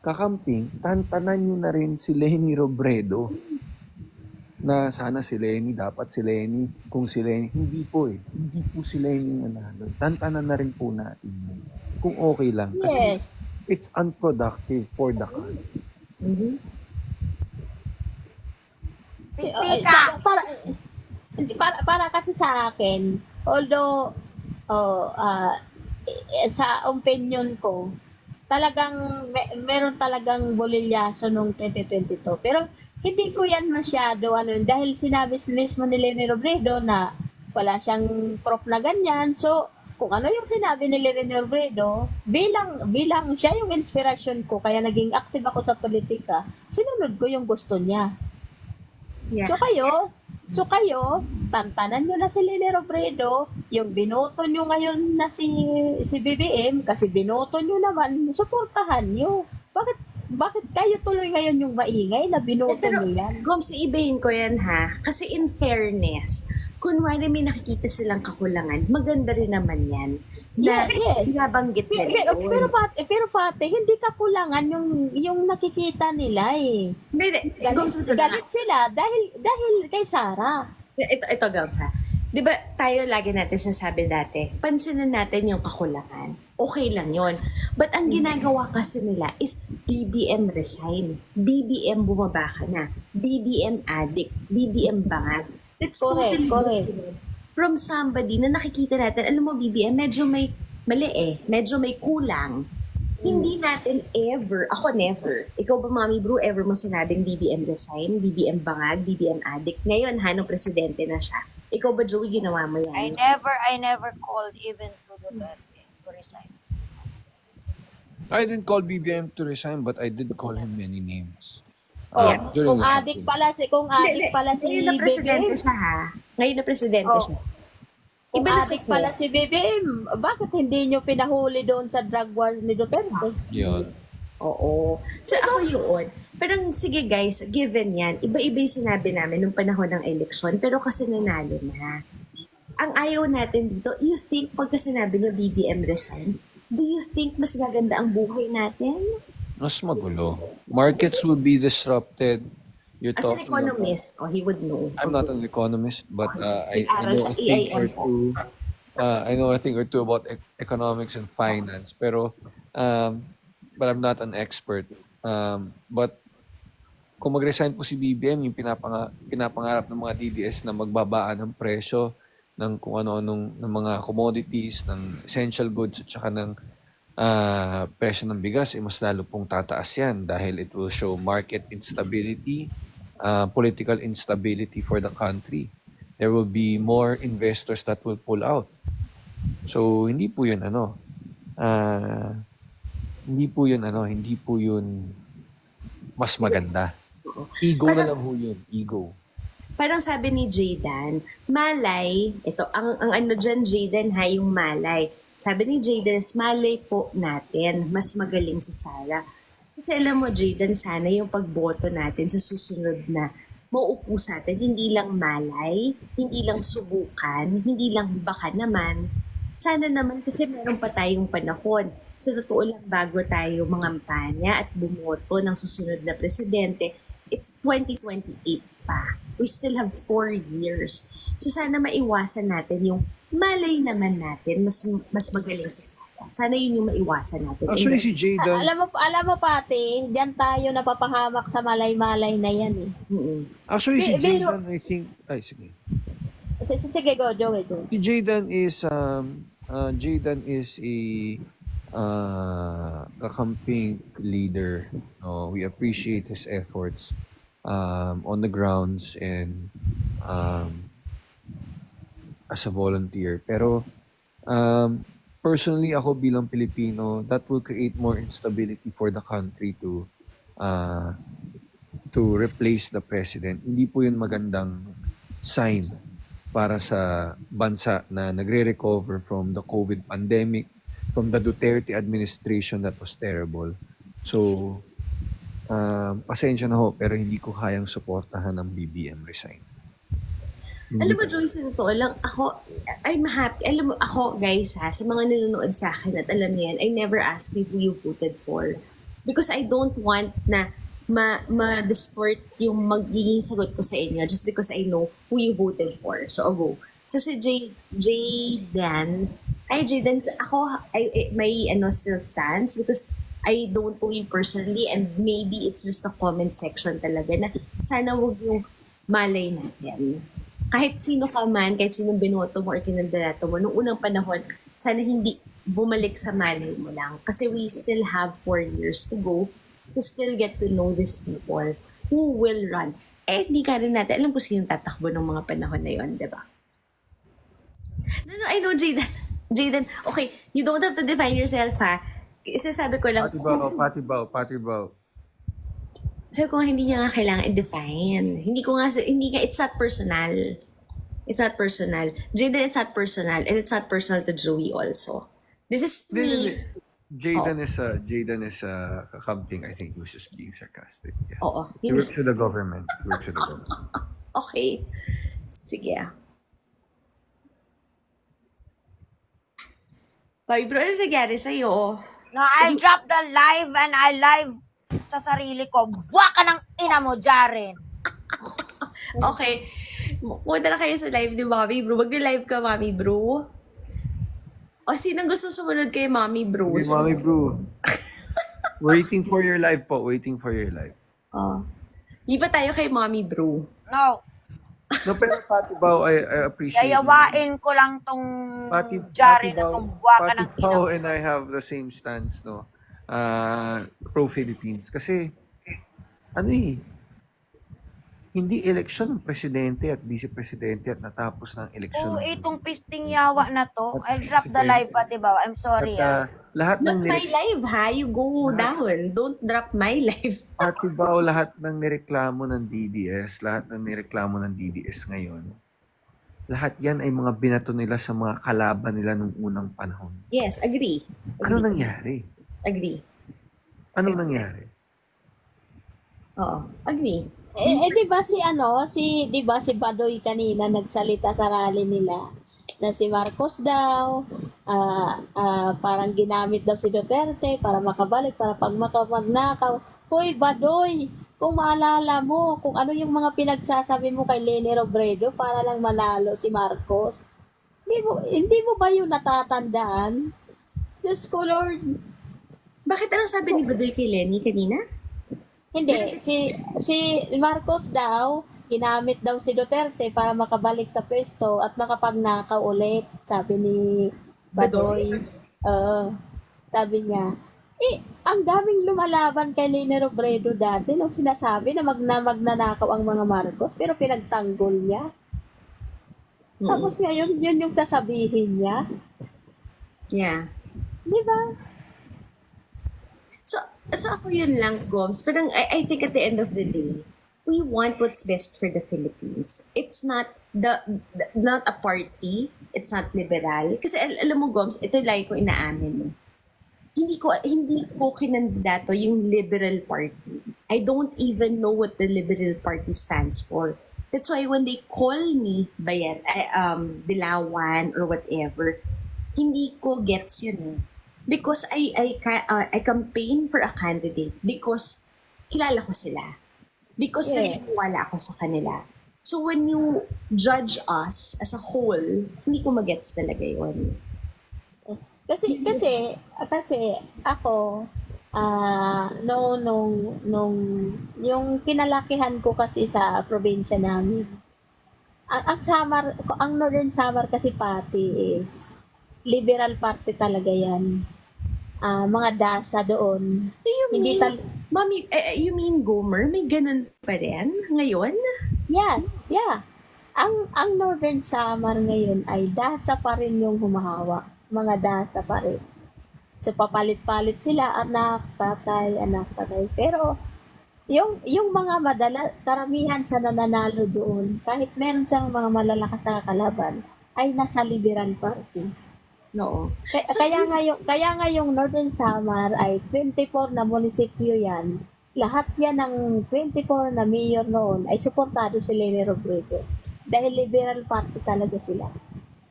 kakamping, tantanan nyo na rin si Leni Robredo na sana si Leni, dapat si Leni, kung si Leni, hindi po hindi po si Leni nanalo. Tantanan na rin po natin yun. Kung okay lang. Kasi it's unproductive for the cause. Pipika! Para kasi sa akin, although sa opinion ko, talagang meron talagang bolilyaso nung 2022. Pero hindi ko yan masyado dahil sinabi mismo ni Leni Robredo na wala siyang proof na ganyan. So, kung ano yung sinabi ni Leni Robredo, bilang siya yung inspiration ko, kaya naging active ako sa politika, sinunod ko yung gusto niya. Yeah. So kayo, tantanan nyo na si Leni Robredo, yung binoto nyo ngayon na si BBM, kasi binoto nyo naman, suportahan nyo. Bakit kayo tuloy ngayon yung maingay na binoto Pero, nyo yan? Goms, iibahin ko yan ha. Kasi in fairness, kunwari may nakikita silang kakulangan, maganda rin naman yan. Na Yes. binabanggit Pero, nila pero, yun. pero pate, hindi kakulangan yung nakikita nila eh. Hindi, Goms, Galit sila dahil kay Sara. ito Goms ha. Di ba tayo lagi natin sasabi dati, pansinin natin yung kakulangan. Okay lang yon. But ang ginagawa kasi nila is BBM resigns. BBM bumaba ka na. BBM addict. BBM bangag. That's Correct, totally correct. different from somebody na nakikita natin, alam mo BBM, medyo may mali medyo may kulang. Hindi natin ever, ako never, ikaw ba Mami Bro, ever mo sinabing BBM resign, BBM bangag, BBM addict? Ngayon, nung presidente na siya. Ikaw ba Joey, ginawa mo I yan? never called even to Duterte to resign. I didn't call BBM to resign, but I did call him many names. Oh, During kung the adik pala si Ngayon na presidente BBM. siya ha. Ngayon na presidente Oh. siya. Kung Iba na adik kasi. pala si BBM, bakit hindi nyo pinahuli doon sa drug war ni Duterte? Yun. Oo. So ako yun. Pero sige guys, given yan, iba-iba yung sinabi namin nung panahon ng eleksyon, pero kasi nanalo na. Ang ayaw natin dito, you think pagka sinabi niyo BBM resign, do you think mas gaganda ang buhay natin? Mas magulo. Markets will be disrupted. You're As an talking economist, he would know. I'm not an economist, but I Nag-aral know sa a thing or AIM. two. I know a thing or two about economics and finance, pero but I'm not an expert. But kung mag-resign po si BBM, yung pinapangarap ng mga DDS na magbabaan ng presyo ng kung ano-anong ng mga commodities, ng essential goods at saka ng presyo ng bigas, mas lalo pong tataas yan dahil it will show market instability, political instability for the country. There will be more investors that will pull out. So, hindi po yun hindi po yun mas maganda. Ego na lang ho yun, ego. Parang sabi ni Jaydan, malay, ito, ang ano dyan, Jaydan ha, yung malay. Sabi ni Jaydan, malay po natin, mas magaling si Sara. Kasi alam mo, Jaydan, sana yung pagboto natin sa susunod na mauupo sa atin, hindi lang malay, hindi lang subukan, hindi lang baka naman. Sana naman kasi meron pa tayong panahon. Sa totoo lang, bago tayo mangampanya at bumoto ng susunod na presidente, it's 2028 pa. We still have 4 years. So sana maiwasan natin yung malay naman natin, mas magaling sa Sara. Sana yun yung maiwasan natin. Actually, si Jaydan, Alam mo pati, diyan tayo napapahamak sa malay-malay na yan eh. actually si Pero- Jaydan, I think, ay sige. Sige, go, Joey. Si Jaydan is a campaign leader. No, we appreciate his efforts on the grounds and as a volunteer. Pero personally, ako bilang Pilipino, that will create more instability for the country to replace the president. Hindi po yun magandang sign para sa bansa na nagre-recover from the COVID pandemic, from the Duterte administration that was terrible. So, pasensya na ho, pero hindi ko kayang suportahan ng BBM resign. Alam mo, Joyce, sa totoo lang, ako, I'm happy. Alam mo, ako, guys, ha, sa mga nanonood sa akin at alam niyan, I never ask you who you voted for. Because I don't want na ma-distort yung magiging sagot ko sa inyo just because I know who you voted for. So, I'll go. So, si Jaydan, ako, may still stands because I don't know you personally and maybe it's just a comment section talaga na sana wag yung malay natin. Kahit sino ka man, kahit sino binoto mo or kinandadato mo, nung unang panahon, sana hindi bumalik sa malay mo lang. Kasi we still have 4 years to go to still get to know these people who will run. Eh, hindi ka rin natin, alam ko sino tatakbo ng mga panahon na yun, di ba? No, I know, Jaydan, okay, you don't have to define yourself, ha? Isasabi ko lang, Pati bao. sabi ko nga, hindi niya nga kailangan i-define. Hindi nga, it's not personal. It's not personal. Jaden, it's not personal. And it's not personal to Joey also. This is me. Jaden is kakamping. I think he was just being sarcastic. Yeah. Oo. He works for the government. Okay. Sige ah. Bye bro, ano nangyari sa'yo? No, I'll drop the live and I'll live sa sarili ko. Buwa ka ng ina mo, Jaren. Okay. Punta na kayo sa live ni Mami Bro. Mag-live ka, Mami Bro. O, sinong gusto sumunod kay Mami Bro? Hey, Mommy Bro. Waiting for your live po. Waiting for your live. Oh. Lipat tayo kay Mami Bro. No, No, pero Pati Bao, I appreciate yayawain ko lang tong Pati Jaren na tong buwa ka ng ina Bao mo. and I have the same stance, no? Pro-Philippines. Kasi, hindi eleksyon ng presidente at vice-presidente at natapos ng eleksyon. Oo, itong pisting yawa na to. I'll drop the live, Pati Bao. I'm sorry, At lahat ng Not my live, ha? You go down. Don't drop my live. Pati Bao, lahat ng nireklamo ng DDS ngayon, lahat yan ay mga binato nila sa mga kalaban nila nung unang panahon. Yes, agree. Ano nangyari? Agree. Anong nangyari? Oo, agree. Di ba si Badoy kanina nagsalita sa rally nila na si Marcos daw parang ginamit daw si Duterte para makabalik, para pag makapagnakaw. Hoy Badoy, kung maalala mo kung ano yung mga pinagsasabi mo kay Leni Robredo para lang manalo si Marcos. Hindi mo ba yung natatandaan? Diyos ko Lord. Bakit anong sabi ni Badoy kay Lenny kanina? Hindi, si Marcos daw, ginamit daw si Duterte para makabalik sa pwesto at makapagnakaw ulit, sabi ni Badoy. Sabi niya, ang daming lumalaban kay Leni Robredo dati nung sinasabi na magnanakaw ang mga Marcos, pero pinagtanggol niya. Tapos ngayon, yun yung sasabihin niya. Yeah. Di ba? So ako yun lang, Goms. Pero I think at the end of the day, we want what's best for the Philippines. It's not not a party. It's not liberal. Kasi alam mo, Goms, ito lagi ko inaamin. Hindi ko kinandidato yung Liberal Party. I don't even know what the Liberal Party stands for. That's why when they call me Dilawan or whatever, hindi ko gets yun. Because I campaign for a candidate because kilala ko sila. Because naniniwala ako sa kanila. So when you judge us as a whole, hindi ko magets talaga yun. Kasi ako nung yung kinalakihan ko kasi sa probinsya namin. Ang Northern Samar kasi pati is liberal party talaga yan. Mga dasa doon. So you mean, Mami, you mean Gomer? May ganun pa rin ngayon? Yes, yeah. Ang Northern Samar ngayon ay dasa pa rin yung humahawak. Mga dasa pa rin. So papalit-palit sila, anak, tatay. Pero yung mga karamihan sa nananalo doon, kahit meron siyang mga malalakas na kalaban, ay nasa liberal party. No. Kaya nga yung Northern Samar ay 24 na munisipyo yan. Lahat yan ng 24 na mayor noon ay suportado si Leni Robredo. Dahil liberal party talaga sila.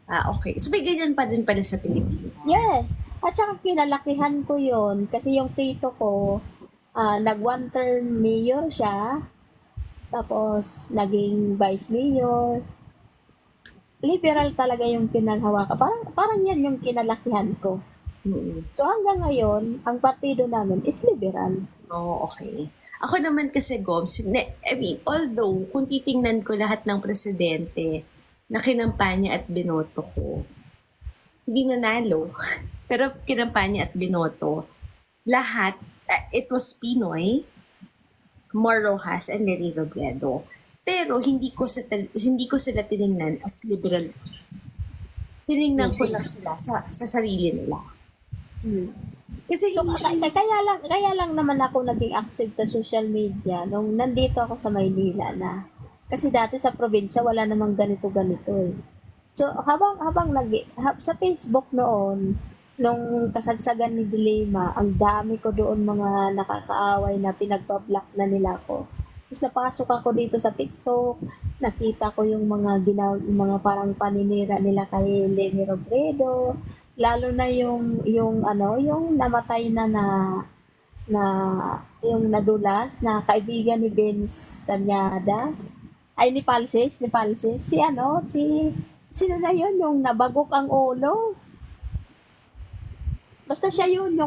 Okay. So may ganyan pa din pala sa Pilipinas. Yes. At saka kinalakihan ko yon kasi yung tito ko, nag-one term mayor siya. Tapos naging vice mayor. Liberal talaga yung pinanghawakan. Parang yan yung kinalakihan ko. So hanggang ngayon, ang partido namin is liberal. Oh, okay. Ako naman kasi, Goms, although kung titingnan ko lahat ng presidente na kinampanya at binoto ko, hindi nanalo. Pero kinampanya at binoto, lahat, it was Pinoy, Mar Rojas, and Leni Robredo. Pero hindi ko sila tiningnan as liberal. Tiningnan ko lang sila sa sarili nila. Kasi So, hindi, kaya lang naman ako naging active sa social media nung nandito ako sa Maynila na. Kasi dati sa probinsya wala namang ganito-ganito eh. So, sa Facebook noon, nung kasagsagan ni Dilema, ang dami ko doon mga nakakaaway na pinagpa-block na nila ako. Tapos napasok ako dito sa TikTok, nakita ko yung mga parang paninira nila kay Lenny Robredo, lalo na yung namatay na yung nadulas na kaibigan ni Vince Tanyada, ay ni Palses, sino na yun, yung nabagok ang ulo. Basta siya yun,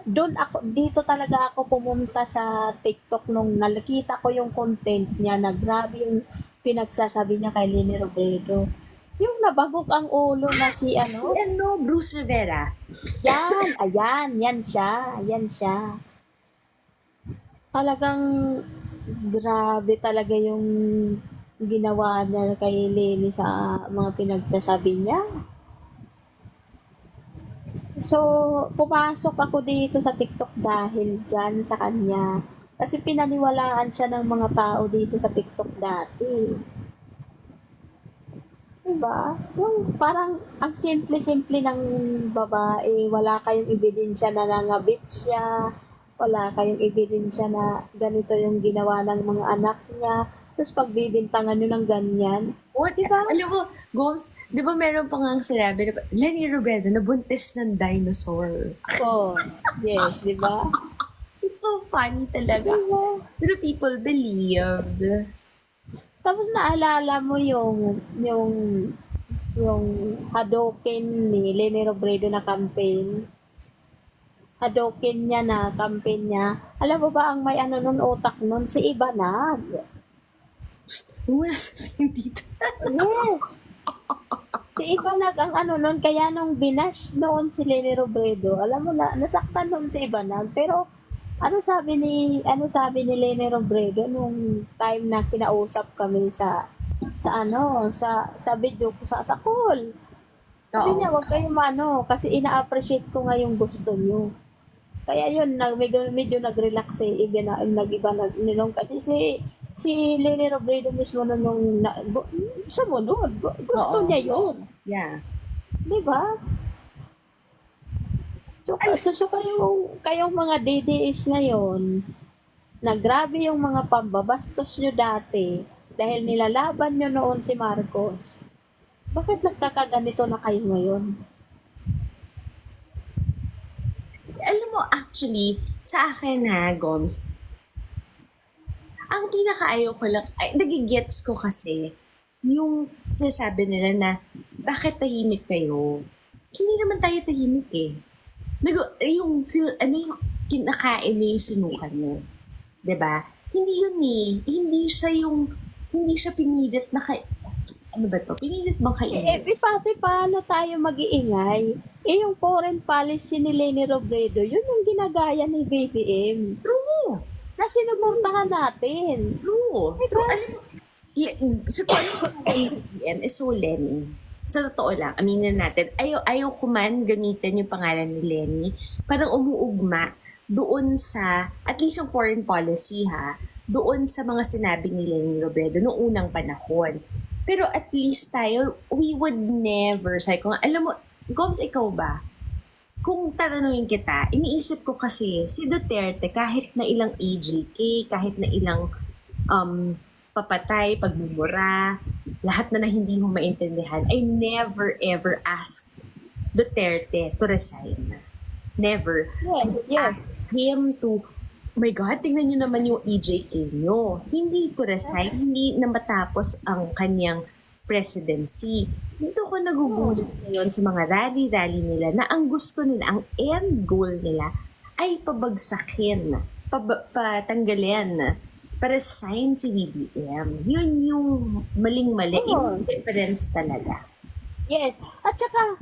doon ako, dito talaga ako pumunta sa TikTok nung nakita ko yung content niya na grabe yung pinagsasabi niya kay Lenny Robredo. Yung nabagok ang ulo na Bruce Rivera. yan siya. Talagang grabe talaga yung ginawa niya kay Lenny sa mga pinagsasabi niya. So, pumasok ako dito sa TikTok dahil dyan sa kanya. Kasi pinaniwalaan siya ng mga tao dito sa TikTok dati. Diba? Yung parang ang simple-simple ng babae, wala kayong ebidensya na nangabit siya, wala kayong ebidensya na ganito yung ginawa ng mga anak niya, tapos pagbibintangan nyo ng ganyan. What? Diba? Alam mo, Gomes, di ba meron pa nga ang sinabi na Lenny Robredo nabuntis ng dinosaur. Oh, yes, diba? It's so funny talaga. Diba? Pero people believed. Tapos naalala mo yung Hadoken ni Lenny Robredo na campaign. Hadoken niya na campaign niya. Alam mo ba ang may nun utak nun? Si Ibanag. Wala sabihin dito. Yes. Si Ibanag ang nun, kaya nung binash noon si Lenny Robredo, alam mo na, nasaktan noon si Ibanag, pero ano sabi ni Lenny Robredo nung time na kinausap kami sa video ko sa call. Sabi niya, wag kayo kasi ina-appreciate ko nga yung gusto niyo. Kaya yun, medyo nag-relax nag-iba nung kasi si Lenny Robredo mismo sumunod. Gusto Oo. niya yun. Yeah. Di ba? So kayong mga DDS ngayon, na grabe yung mga pambabastos nyo dati dahil nilalaban nyo noon si Marcos. Bakit nagkakaganito na kayo ngayon? Alam mo, actually, sa akin ha, Gomes, ang pinakaayaw ko lang, nagigets ko kasi, yung sinasabi nila na, bakit tahimik kayo? Hindi naman tayo tahimik eh. Yung kinakain niya yung sinukan mo. 'Di ba? Hindi yun eh. Hindi siya pinilit na ano ba to? Pinilit bang kainin? Pati paano tayo mag-iingay? Yung foreign policy ni Lenny Robredo, yun yung ginagaya ni BBM. True! Na sinumurtahan natin. True! Diba? True, alam mo, sa BBM is so Lenny. Sa totoo lang, aminin natin, ayaw ko man gamitin yung pangalan ni Lenny, parang umuugma doon sa, at least yung foreign policy ha, doon sa mga sinabi ni Lenny Robredo noong unang panahon. Pero at least tayo, we would never, sabi ko nga, alam mo, Gomes, ikaw ba? Kung tatanungin kita, iniisip ko kasi si Duterte, kahit na ilang AJK, kahit na ilang papatay, pagmumura, lahat na hindi mo maintindihan, I never ever asked Duterte to resign. Never. Yes. Ask him to, oh my God, tingnan nyo naman yung EJK nyo. Hindi to resign, hindi na matapos ang kanyang presidency. Dito ko nagugulat ngayon sa mga rally-rally nila na ang gusto nila, ang end goal nila ay pabagsakin, patanggalin, pa-resign si BBM. Yun yung maling-mali. Yung difference talaga. Yes. At saka,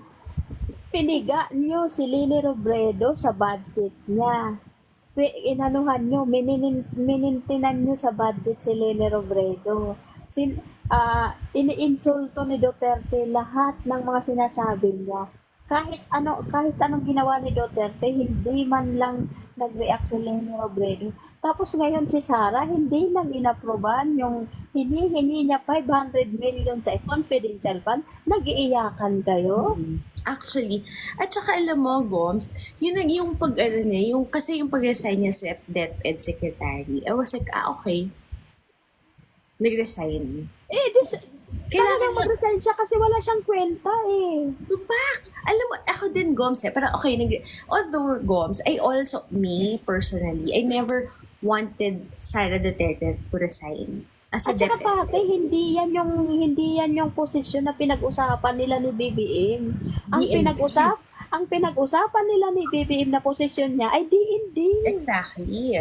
piniga nyo si Lenny Robredo sa budget niya. Inanuhan nyo, minintinan nyo sa budget si Lenny Robredo. Iniinsulto ni Duterte lahat ng mga sinasabi niya. kahit anong ginawa ni Duterte, hindi man lang nag-react si Leni Robredo. Tapos ngayon si Sara, hindi lang inaproban yung hinihingi niya 500 million sa confidential fund, nag-iiyakan kayo. Actually, at saka alam mo, Goms, yun ang yung pag-ano niya, yung, kasi yung pag-resign niya sa DepEd Secretary, I was like, okay. Nag-resign. Kailangan mag-resign siya kasi wala siyang kwenta eh. Back! Alam mo, ako din, Goms, parang okay, although, Goms, me, personally, I never wanted Sara Duterte to resign as a At saka DepEd. pati, hindi yan yung posisyon na pinag-usapan nila ni BBM. Ang pinag-usapan nila ni BBM na posisyon niya ay DND. Exactly.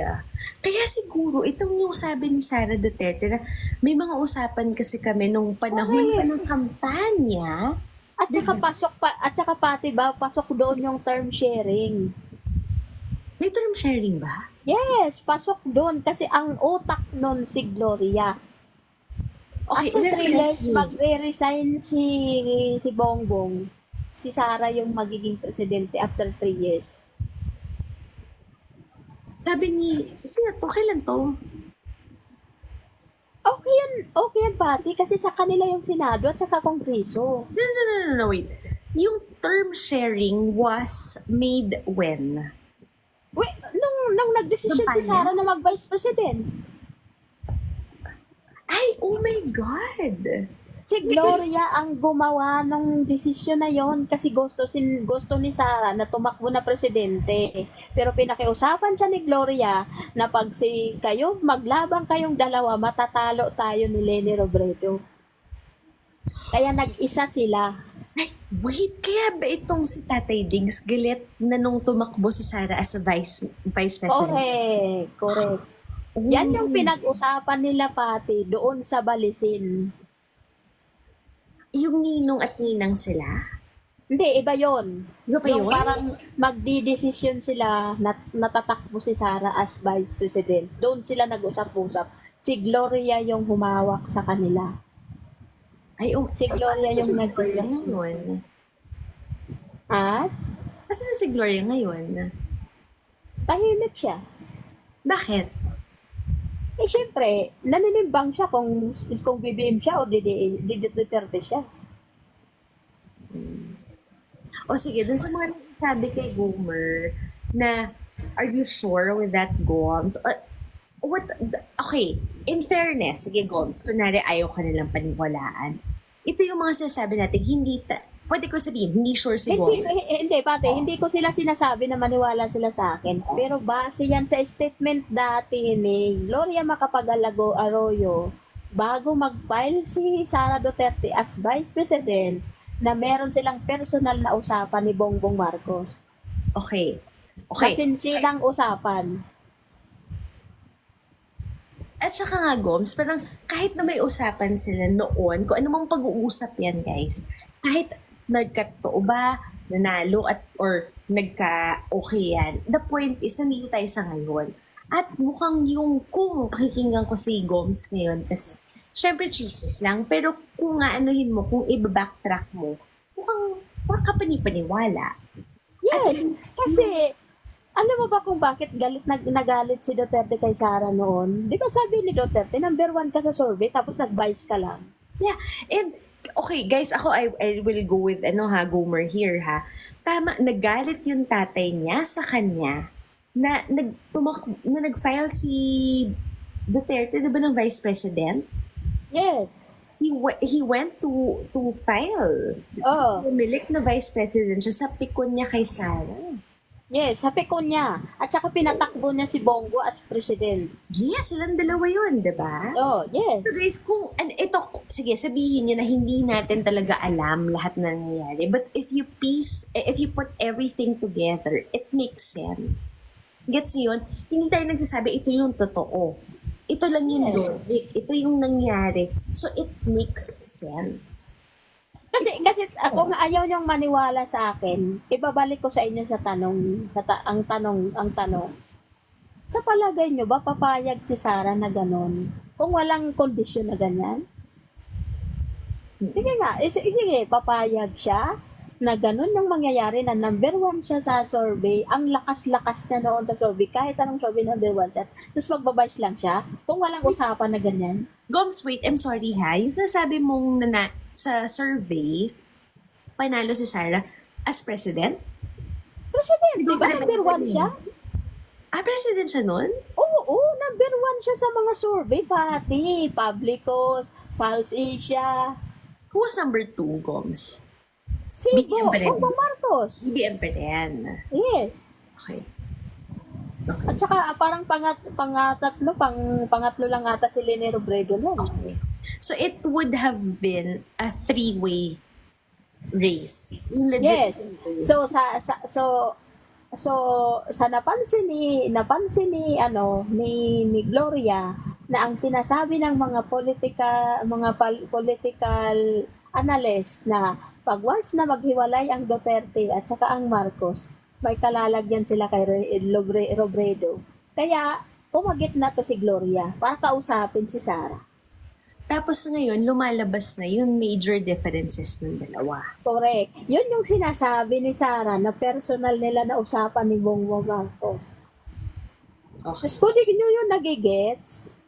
Kaya siguro, itong yung sabi ni Sara Duterte na may mga usapan kasi kami nung panahon pa ng kampanya. At saka pati ba, pasok doon yung term sharing. May term sharing ba? Yes, pasok doon kasi ang utak nun si Gloria. Okay, After 3 years, i-refresh me. magre-resign si Bongbong. Si Sara yung magiging presidente after 3 years. Sabi ni, sino to? Kailan to? Okay yan pati kasi sa kanila yung Senado at saka Kongreso. No, wait. Yung term sharing was made when? Wait, nung nagdesisyon si Sara na mag-vice president, Ay, oh my God! si Gloria ang gumawa ng desisyon na yon kasi gusto ni Sara na tumakbo na presidente. Pero pinakiusapan siya ni Gloria na pag maglabang kayong dalawa, matatalo tayo ni Leni Robredo. Kaya nag-isa sila. Ay, wait, kaya ba itong si Tatay Diggs galit na nung tumakbo si Sara as a vice president? Correct. Yan yung pinag-usapan nila pati doon sa Balisin. Yung ninong at ninang sila? Hindi, iba yon. Iba pa Yung yun? parang magdidesisyon sila na natatakbo si Sara as vice president. Doon sila nag-usap-usap. Si Gloria yung humawak sa kanila. Ay, Si Gloria yung nag-desisyon ngayon. At Kasi si Gloria ngayon? tahimik siya. Bakit? Eh, syempre, naninimbang siya kung BBM siya o Duterte siya. O sige, dun sa mga nagsasabi kay Gomer na, are you sure with that, Goms? Okay, in fairness, sige, Goms, kunwari ayaw ka nilang paniwalaan. Ito yung mga sinasabi natin, pwede ko sabihin, hindi sure si Gomer. Hindi, pati, hindi ko sila sinasabi na maniwala sila sa akin. Pero base yan sa statement dati ni Gloria Macapagal Arroyo, bago mag-file si Sara Duterte as Vice President, na meron silang personal na usapan ni Bongbong Marcos. Okay. Masinsilang usapan. At saka nga, Goms, parang kahit na may usapan sila noon, kung ano mang pag-uusap yan, guys, kahit nagkatoo ba, nanalo or nagka-okay yan, the point is, nandito tayo sa ngayon. At mukhang yung, kung pakikinggan ko si Goms ngayon, kasi syempre chismis lang, pero kung anuhin mo, kung i-backtrack mo, mukhang kapani-paniwala. Yes, kasi alam mo ba kung bakit nagalit si Duterte kay Sara noon? Di ba sabi ni Duterte, number 1 ka sa survey, tapos nag-vice ka lang? Yeah, and okay, guys, ako I will go with Gomer here ha. Tama, nagalit yung tatay niya sa kanya na nag-file si Duterte, 'di ba, ng vice president? Yes. He went to file. Oh. So, pumilik na vice president siya sa pikon niya kay Sara. Yes, sabi ko niya. At saka pinatakbo niya si Bongo as president. Yes, silang dalawa yun, 'di ba? Oh, yes. So guys, sige, sabihin niyo na hindi natin talaga alam lahat na nangyayari. But if you put everything together, it makes sense. Gets niyo yun? Hindi tayo nagsasabi, ito yung totoo. Ito lang yung logic. Ito yung nangyari. So it makes sense. Kasi kung ayaw niyong maniwala sa akin, ibabalik ko sa inyo sa tanong, ang tanong. Sa palagay niyo ba papayag si Sara na ganon? Kung walang kondisyon na ganyan? Sige nga, sige, papayag siya na ganun yung mangyayari na number one siya sa survey, ang lakas-lakas niya noon sa survey, kahit anong survey number one siya, tapos magbabias lang siya, kung walang usapan na ganyan. Goms, wait, I'm sorry ha. Yung nasabi mong sa survey, panalo si Sarah as president? President, di ba Hindi ko number one siya? President siya nun? Oo, number one siya sa mga survey, pati Publicos, Pulse Asia, Who was number 2, Goms? si BBM pa rin. Bongbong Marcos. BBM pa rin. Yes. Okay. At saka parang pangatlo lang ata si Lene Robredo nun. Okay. So it would have been a 3-way race. Yung legit. Yes. So sa napansin ni Gloria na ang sinasabi ng mga political analyst na pag once na maghiwalay ang Duterte at saka ang Marcos, may kalalagyan sila kay Robredo. Kaya pumagit na to si Gloria para kausapin si Sara. Tapos ngayon, lumalabas na yung major differences ng dalawa. Correct. Yun yung sinasabi ni Sara na personal nila na usapan ni Bongbong Marcos. Okay. Mas kung di nyo yun nagigets,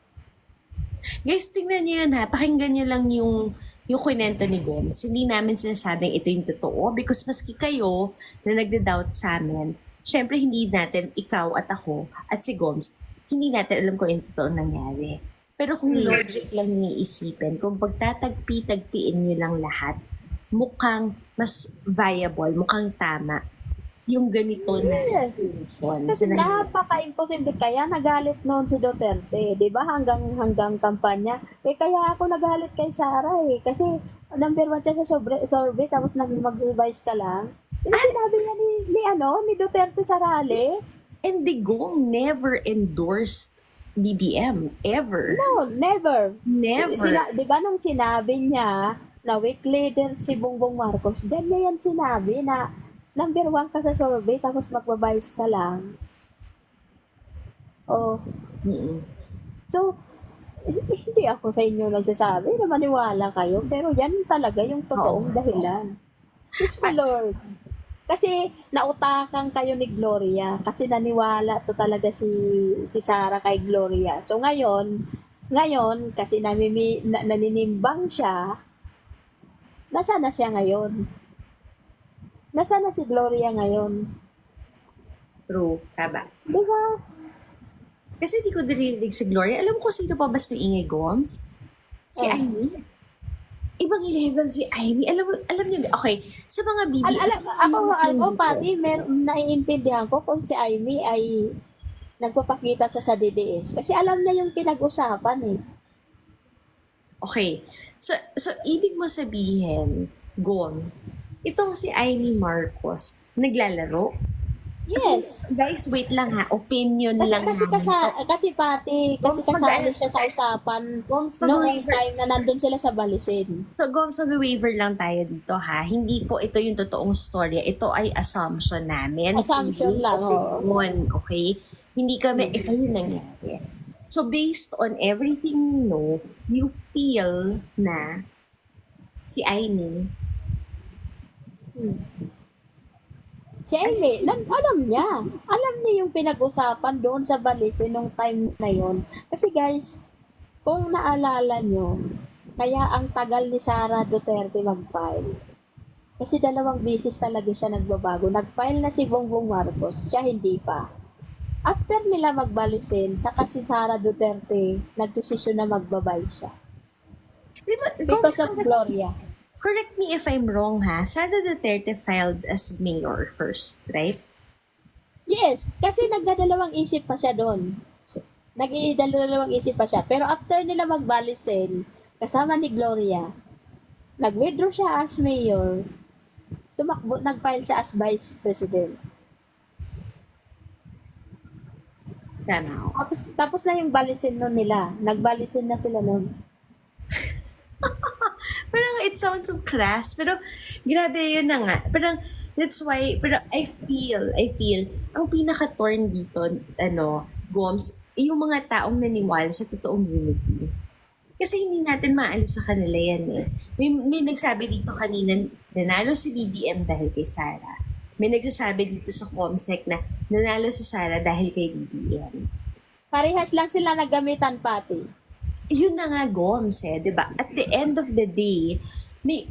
Guys, tingnan niyo yun ha. Pakinggan niyo lang yung kwento ni Goms. Hindi namin sinasabing ito yung totoo because maski kayo na nagda-doubt sa amin, syempre hindi natin, ikaw at ako at si Goms, hindi natin alam kung yung totoo nangyari. Pero kung logic lang iniisipin, kung pagtatagpi-tagpiin niyo lang lahat, mukhang mas viable, mukhang tama yung ganito na Yes. solution. kasi napaka-imposible. Kaya nagalit noon si Duterte, di ba? Hanggang kampanya. Kaya ako nagalit kay Sara kasi number one siya sa survey tapos mag-revise ka lang. Yung sinabi niya ni Duterte sa rally, And Digong never endorsed BBM, ever. no, never. Never. Di ba nung sinabi niya na weak leader si Bongbong Marcos, diyan niya yan sinabi na number one ka sa survey tapos magbabayis ka lang. Oh, Mm-mm. so, hindi ako sa inyo nagsasabi na maniwala kayo, pero yan talaga yung totoong dahilan. Yes, my Lord. Kasi nautakan kayo ni Gloria kasi naniwala to talaga si Sara kay Gloria. So ngayon kasi naninimbang siya, nasaan na siya ngayon? Nasaan na si Gloria ngayon? True. Taba. Di ba? Kasi di ko dirinig si Gloria. Alam ko sino pa mas maingay, Goms? Si Oh. Amy. Ibang level si Amy. Alam niyo, okay, sa mga BBM. Ako pati, naiintindihan ko kung si Amy ay nagpapakita sa DDS. Kasi alam niya yung pinag-usapan eh. Okay. So ibig mo sabihin, Goms, itong si Amy Marcos, naglalaro? Yes. Guys, wait lang ha. Opinion Kasi lang kasi namin. kasi kasali siya sa usapan Goms, noong mag-waiver. time na nandun sila sa Balisin. So, Goms, mag-waiver lang tayo dito ha. Hindi po ito yung totoong storya. Ito ay assumption namin. Assumption Hindi lang, oo. opinion, okay? Hindi kami, ito yung nangyari. So, based on everything you know, you feel na si Amy, Si Amy, alam niya yung pinag-usapan doon sa Balisin nung time na yon. Kasi guys, kung naalala nyo, kaya ang tagal ni Sara Duterte mag-file. Kasi 2 beses talaga siya nagbabago. Nag-file na si Bongbong Marcos, siya hindi pa. After nila magbalisin, saka si Sara Duterte, nagdesisyon na magbabay siya. di ba, Because Goms, of Gloria. correct me if I'm wrong ha, Sara Duterte filed as mayor first, right? Yes, kasi nagdadalawang isip pa siya doon. Nagdadalawang isip pa siya. Pero after nila magbalisin, kasama ni Gloria, nag-withdraw siya as mayor, nag-file siya as vice president. Tama. Tapos na yung balisin nun nila. Nagbalisin na sila nun. Parang it sounds so crass, pero grabe yun na nga. Parang that's why, pero I feel, ang pinaka-torn dito, Goms, yung mga taong naniwala sa totoong unity. Kasi hindi natin maalis sa kanila yan eh. May nagsabi dito kanina, nanalo si BBM dahil kay Sara. May nagsasabi dito sa Comsec na nanalo si Sara dahil kay BBM. Parehas lang sila naggamitan pati. Yun na nga, Goms eh, di ba? At the end of the day,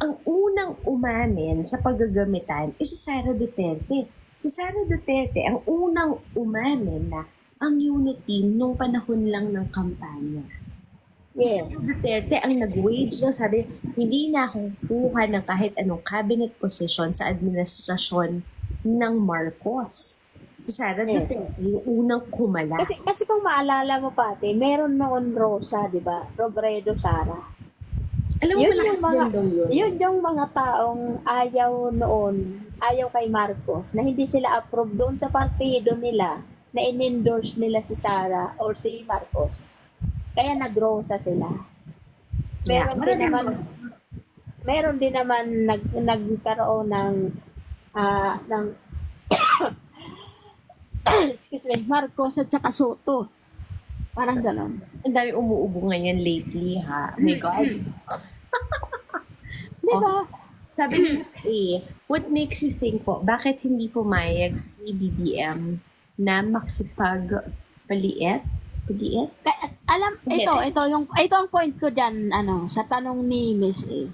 ang unang umamin sa paggagamitan is si Sara Duterte. Si Sara Duterte, ang unang umamin na ang unit team nung panahon lang ng kampanya. Si Yeah. Duterte ang nag-wage na sabi, hindi na akong kuha ng kahit anong cabinet position sa administrasyon ng Marcos. Si Sara Duterte, yung unang kumala. Kasi kung maalala mo pati, meron noon Rosa, di ba? Robredo Sara. Alam mo, Yun malakas yung mga, din daw yun. yun yung mga taong ayaw noon, ayaw kay Marcos, na hindi sila approve doon sa partido nila, na in-endorse nila si Sara or si Marcos. Kaya nag-Rosa sila. Yeah, Meron din naman nagkaroon ng excuse me, Marcos at saka Soto. Parang ganon. Ang dami umuubo ngayon lately, ha? Oh my God. Di ba? Sabi ni Miss A, what makes you think po, bakit hindi pumayag si BBM na makipagpaliit? Paliit? Ito ang point ko diyan sa tanong ni Miss A.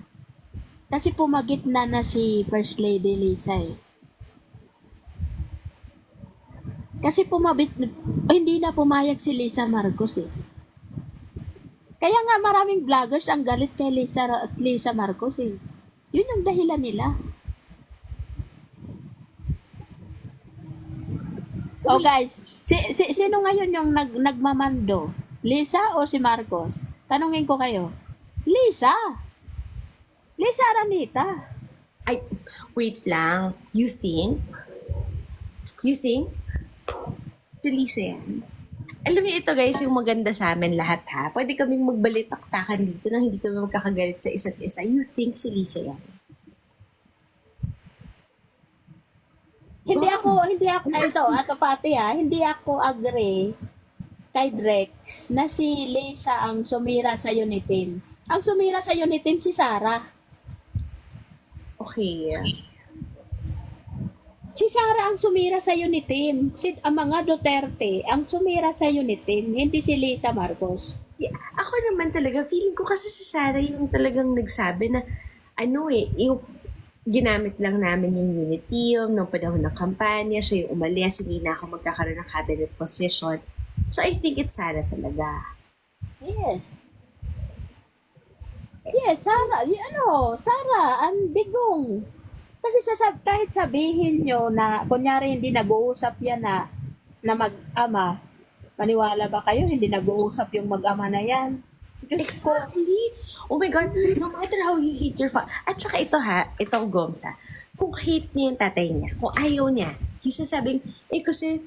Kasi pumagit na si First Lady Lisa eh. Kasi hindi na pumayag si Lisa Marcos eh. Kaya nga maraming vloggers ang galit kay Lisa Marcos eh. Yun yung dahilan nila. Oh guys, sino ngayon yung nagmamando? Lisa o si Marcos? Tanungin ko kayo. Lisa! Lisa Aranita. Ay, wait lang. You think? You think? Si Lisa yan. Alam niyo ito guys, yung maganda sa amin lahat ha. Pwede kaming magbalitaktakan dito nang hindi kami magkakagalit sa isa't isa. You think si Lisa yan? Hindi ako agree kay Drex na si Lisa ang sumira sa Unitim. Ang sumira sa Unitim si Sara. Okay. Si Sara ang sumira sa Unitim. Ang mga Duterte ang sumira sa Unitim, hindi si Lisa Marcos. Yeah, ako naman talaga, feeling ko kasi si Sara yung talagang nagsabi na yung ginamit lang namin yung Unitium nung panahon ng kampanya, siya yung umalis, hindi na ako magkakaroon ng cabinet position. So I think it's Sara talaga. Yes. Yes, Sara, Sara, ang digong. Kasi kahit sabihin nyo na, kunyari hindi nag-uusap yan na mag-ama, maniwala ba kayo, hindi nag-uusap yung mag-ama na yan? Diyos ko. Exactly. Oh my God, no matter how you hate your father. At saka ito Goms ha, kung hate niya yung tatay niya, kung ayaw niya, yung sasabing, kasi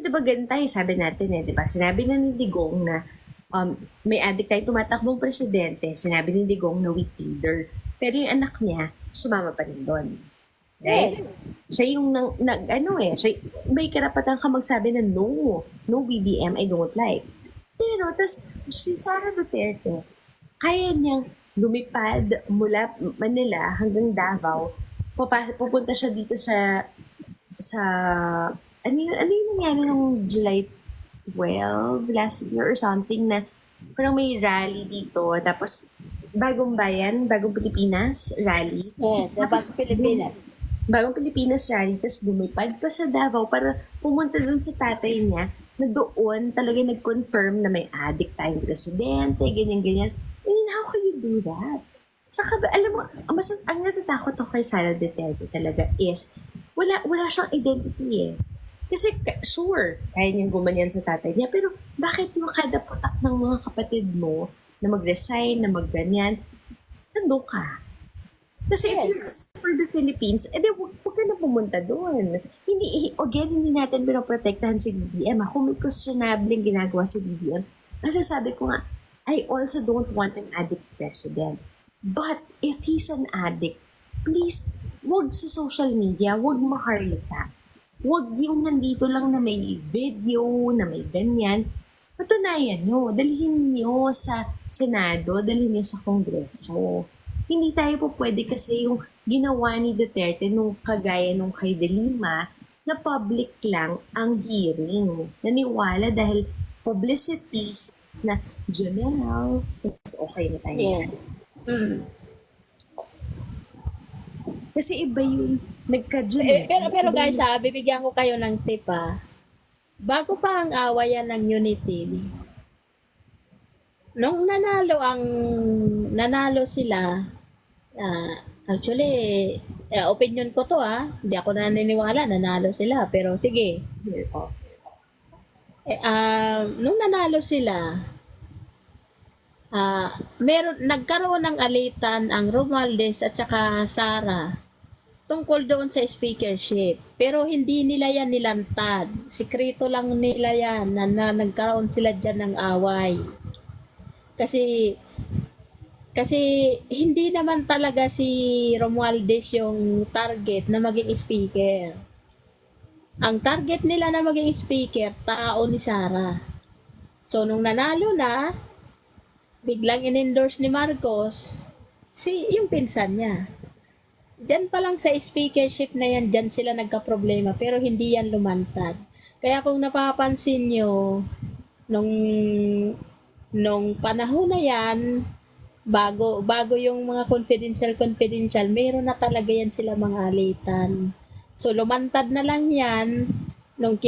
diba ganun tayo, sabi natin diba, sinabi na ni Digong na may adik tayo tumatakbong presidente, sinabi ni Digong na weak leader. Pero yung anak niya, sumama pa rin doon. Right? Siya yung siya, may karapatan ka magsabi na no BBM, I don't like. Pero, tas si Sara Duterte, kaya niyang lumipad mula Manila hanggang Davao, pupunta siya dito sa ano yung nangyari nung July 12 last year or something na parang may rally dito, tapos Bagong Pilipinas rally. Yes, Bagong Pilipinas. Bagong Pilipinas rally, tapos lumipad pa sa Davao para pumunta dun sa tatay niya na doon talaga nag-confirm na may addict tayong presidente, ganyan-ganyan. I mean, how can you do that? Saka, alam mo, ang natatakot ako kay Sara Duterte talaga is, wala siyang identity eh. Kasi, sure, kaya niyang gumanyan sa tatay niya, pero bakit mo kada putak ng mga kapatid mo na mag-resign, na mag-ganyan, nandun ka? Kasi if you're for the Philippines, huwag ka na pumunta doon. Hindi natin pinoprotektahan si BBM. Kung may questionable ginagawa si BBM, nasasabi ko nga, I also don't want an addict president. But if he's an addict, please, wag sa social media, wag maharlika. Wag yung nandito lang na may video, na may ganyan. patunayan nyo, dalhin nyo sa Senado, dalhin nyo sa Kongreso. Hindi tayo po pwede kasi yung ginawa ni Duterte nung kagaya nung kay De Lima, na public lang ang hearing. Naniwala dahil publicity na general, mas okay na tayo. Yeah. Kasi iba yung nagka-general. Pero guys, bibigyan ko kayo ng tip Bago pa ang awayan ng Unity, nung nanalo sila, actually, opinion ko to hindi ako naniniwala, nanalo sila, pero sige. Nung nanalo sila, nagkaroon ng alitan ang Romualdez at saka Sara tungkol doon sa speakership. Pero hindi nila yan nilantad. Sikreto lang nila yan na nagkaroon sila dyan ng away. Kasi hindi naman talaga si Romualdez yung target na maging speaker. Ang target nila na maging speaker, tao ni Sara. So, nung nanalo na, biglang in-endorse ni Marcos, yung pinsan niya. Diyan pa lang sa speakership na yan, diyan sila nagka-problema, pero hindi yan lumantad. Kaya kung napapansin nyo, nung panahon na yan, bago yung mga confidential, meron na talaga yan sila mga alitan. So, lumantad na lang yan, nung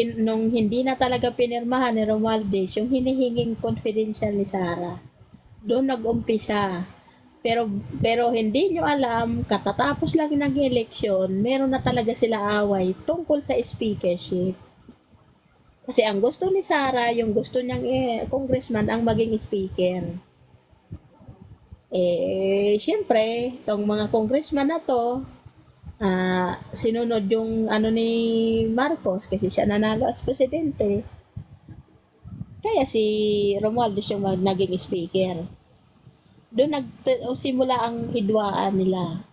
hindi na talaga pinirmahan ni Romualdez, yung hinihinging confidential ni Sara. Doon nag-umpisa. Pero hindi nyo alam, katatapos lang ng eleksyon, meron na talaga sila away tungkol sa speakership. Kasi ang gusto ni Sara, yung gusto niyang congressman ang maging speaker. Siyempre, tong mga congressman na to, sinunod yung ni Marcos kasi siya nanalo as presidente. Kaya si Romualdez yung naging speaker. Doon nagsimula ang hidwaan nila.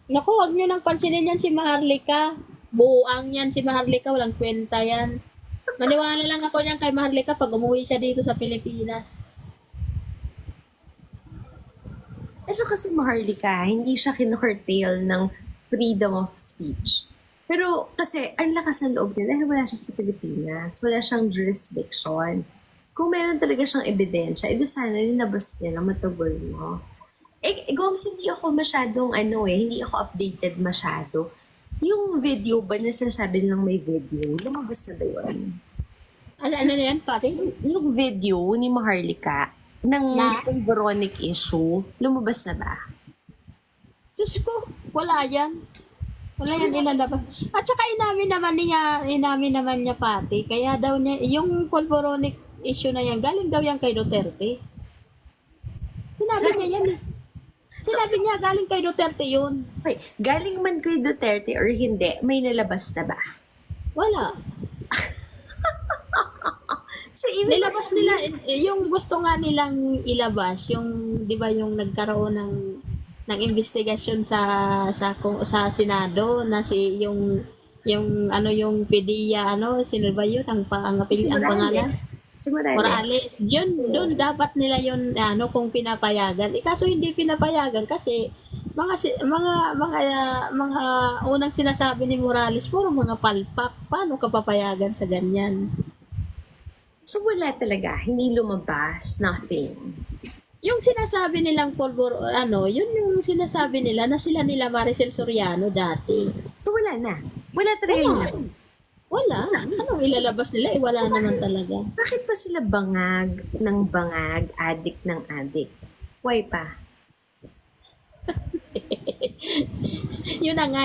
Naku, huwag nyo nang pansinin yan si Maharlika. Buang yan si Maharlika, walang kwenta yan. Maniwala lang ako niyan kay Maharlika pag umuwi siya dito sa Pilipinas. So kasi Maharlika, hindi siya kinocurtail ng freedom of speech. Pero kasi ang lakas ng loob niya dahil wala siya sa Pilipinas, wala siyang jurisdiction. Kung meron talaga siyang ebidensya, edi sana linabas niya na matagol mo. Goms, hindi ako masyadong hindi ako updated masyado. Yung video ba na sinasabi nilang may video, lumabas na ba yun? Ano na yan, pati? Yung video ni Maharlika ng Veronic issue, lumabas na ba? Diyos ko, wala yan. Wala yan ilalabas. At saka inamin naman niya pati. Kaya daw niya, yung Veronic issue na yan, galing daw yan kay Duterte. Sinabi niya yan. Sinabi niya, galing kay Duterte yun. Okay, galing man kay Duterte or hindi, may nalabas na ba? Wala. So, Nilabas nila, yung gusto nga nilang ilabas, yung, di ba, yung nagkaroon ng investigasyon sa Senado na yung PDEA sino ba yun ang pangalan Morales yun doon dapat nila yun kung pinapayagan kaso hindi pinapayagan kasi mga unang sinasabi ni Morales puro mga palpak paano ka papayagan sa ganyan. So wala talaga, hindi lumabas, nothing. Yung sinasabi nilang yun yung sinasabi nila na sila nila Maricel Soriano dati. So wala na. Wala talaga yun. Wala. Anong ilalabas nila? Wala naman talaga. Bakit pa sila bangag ng bangag, adik ng adik? Why pa? Yun na nga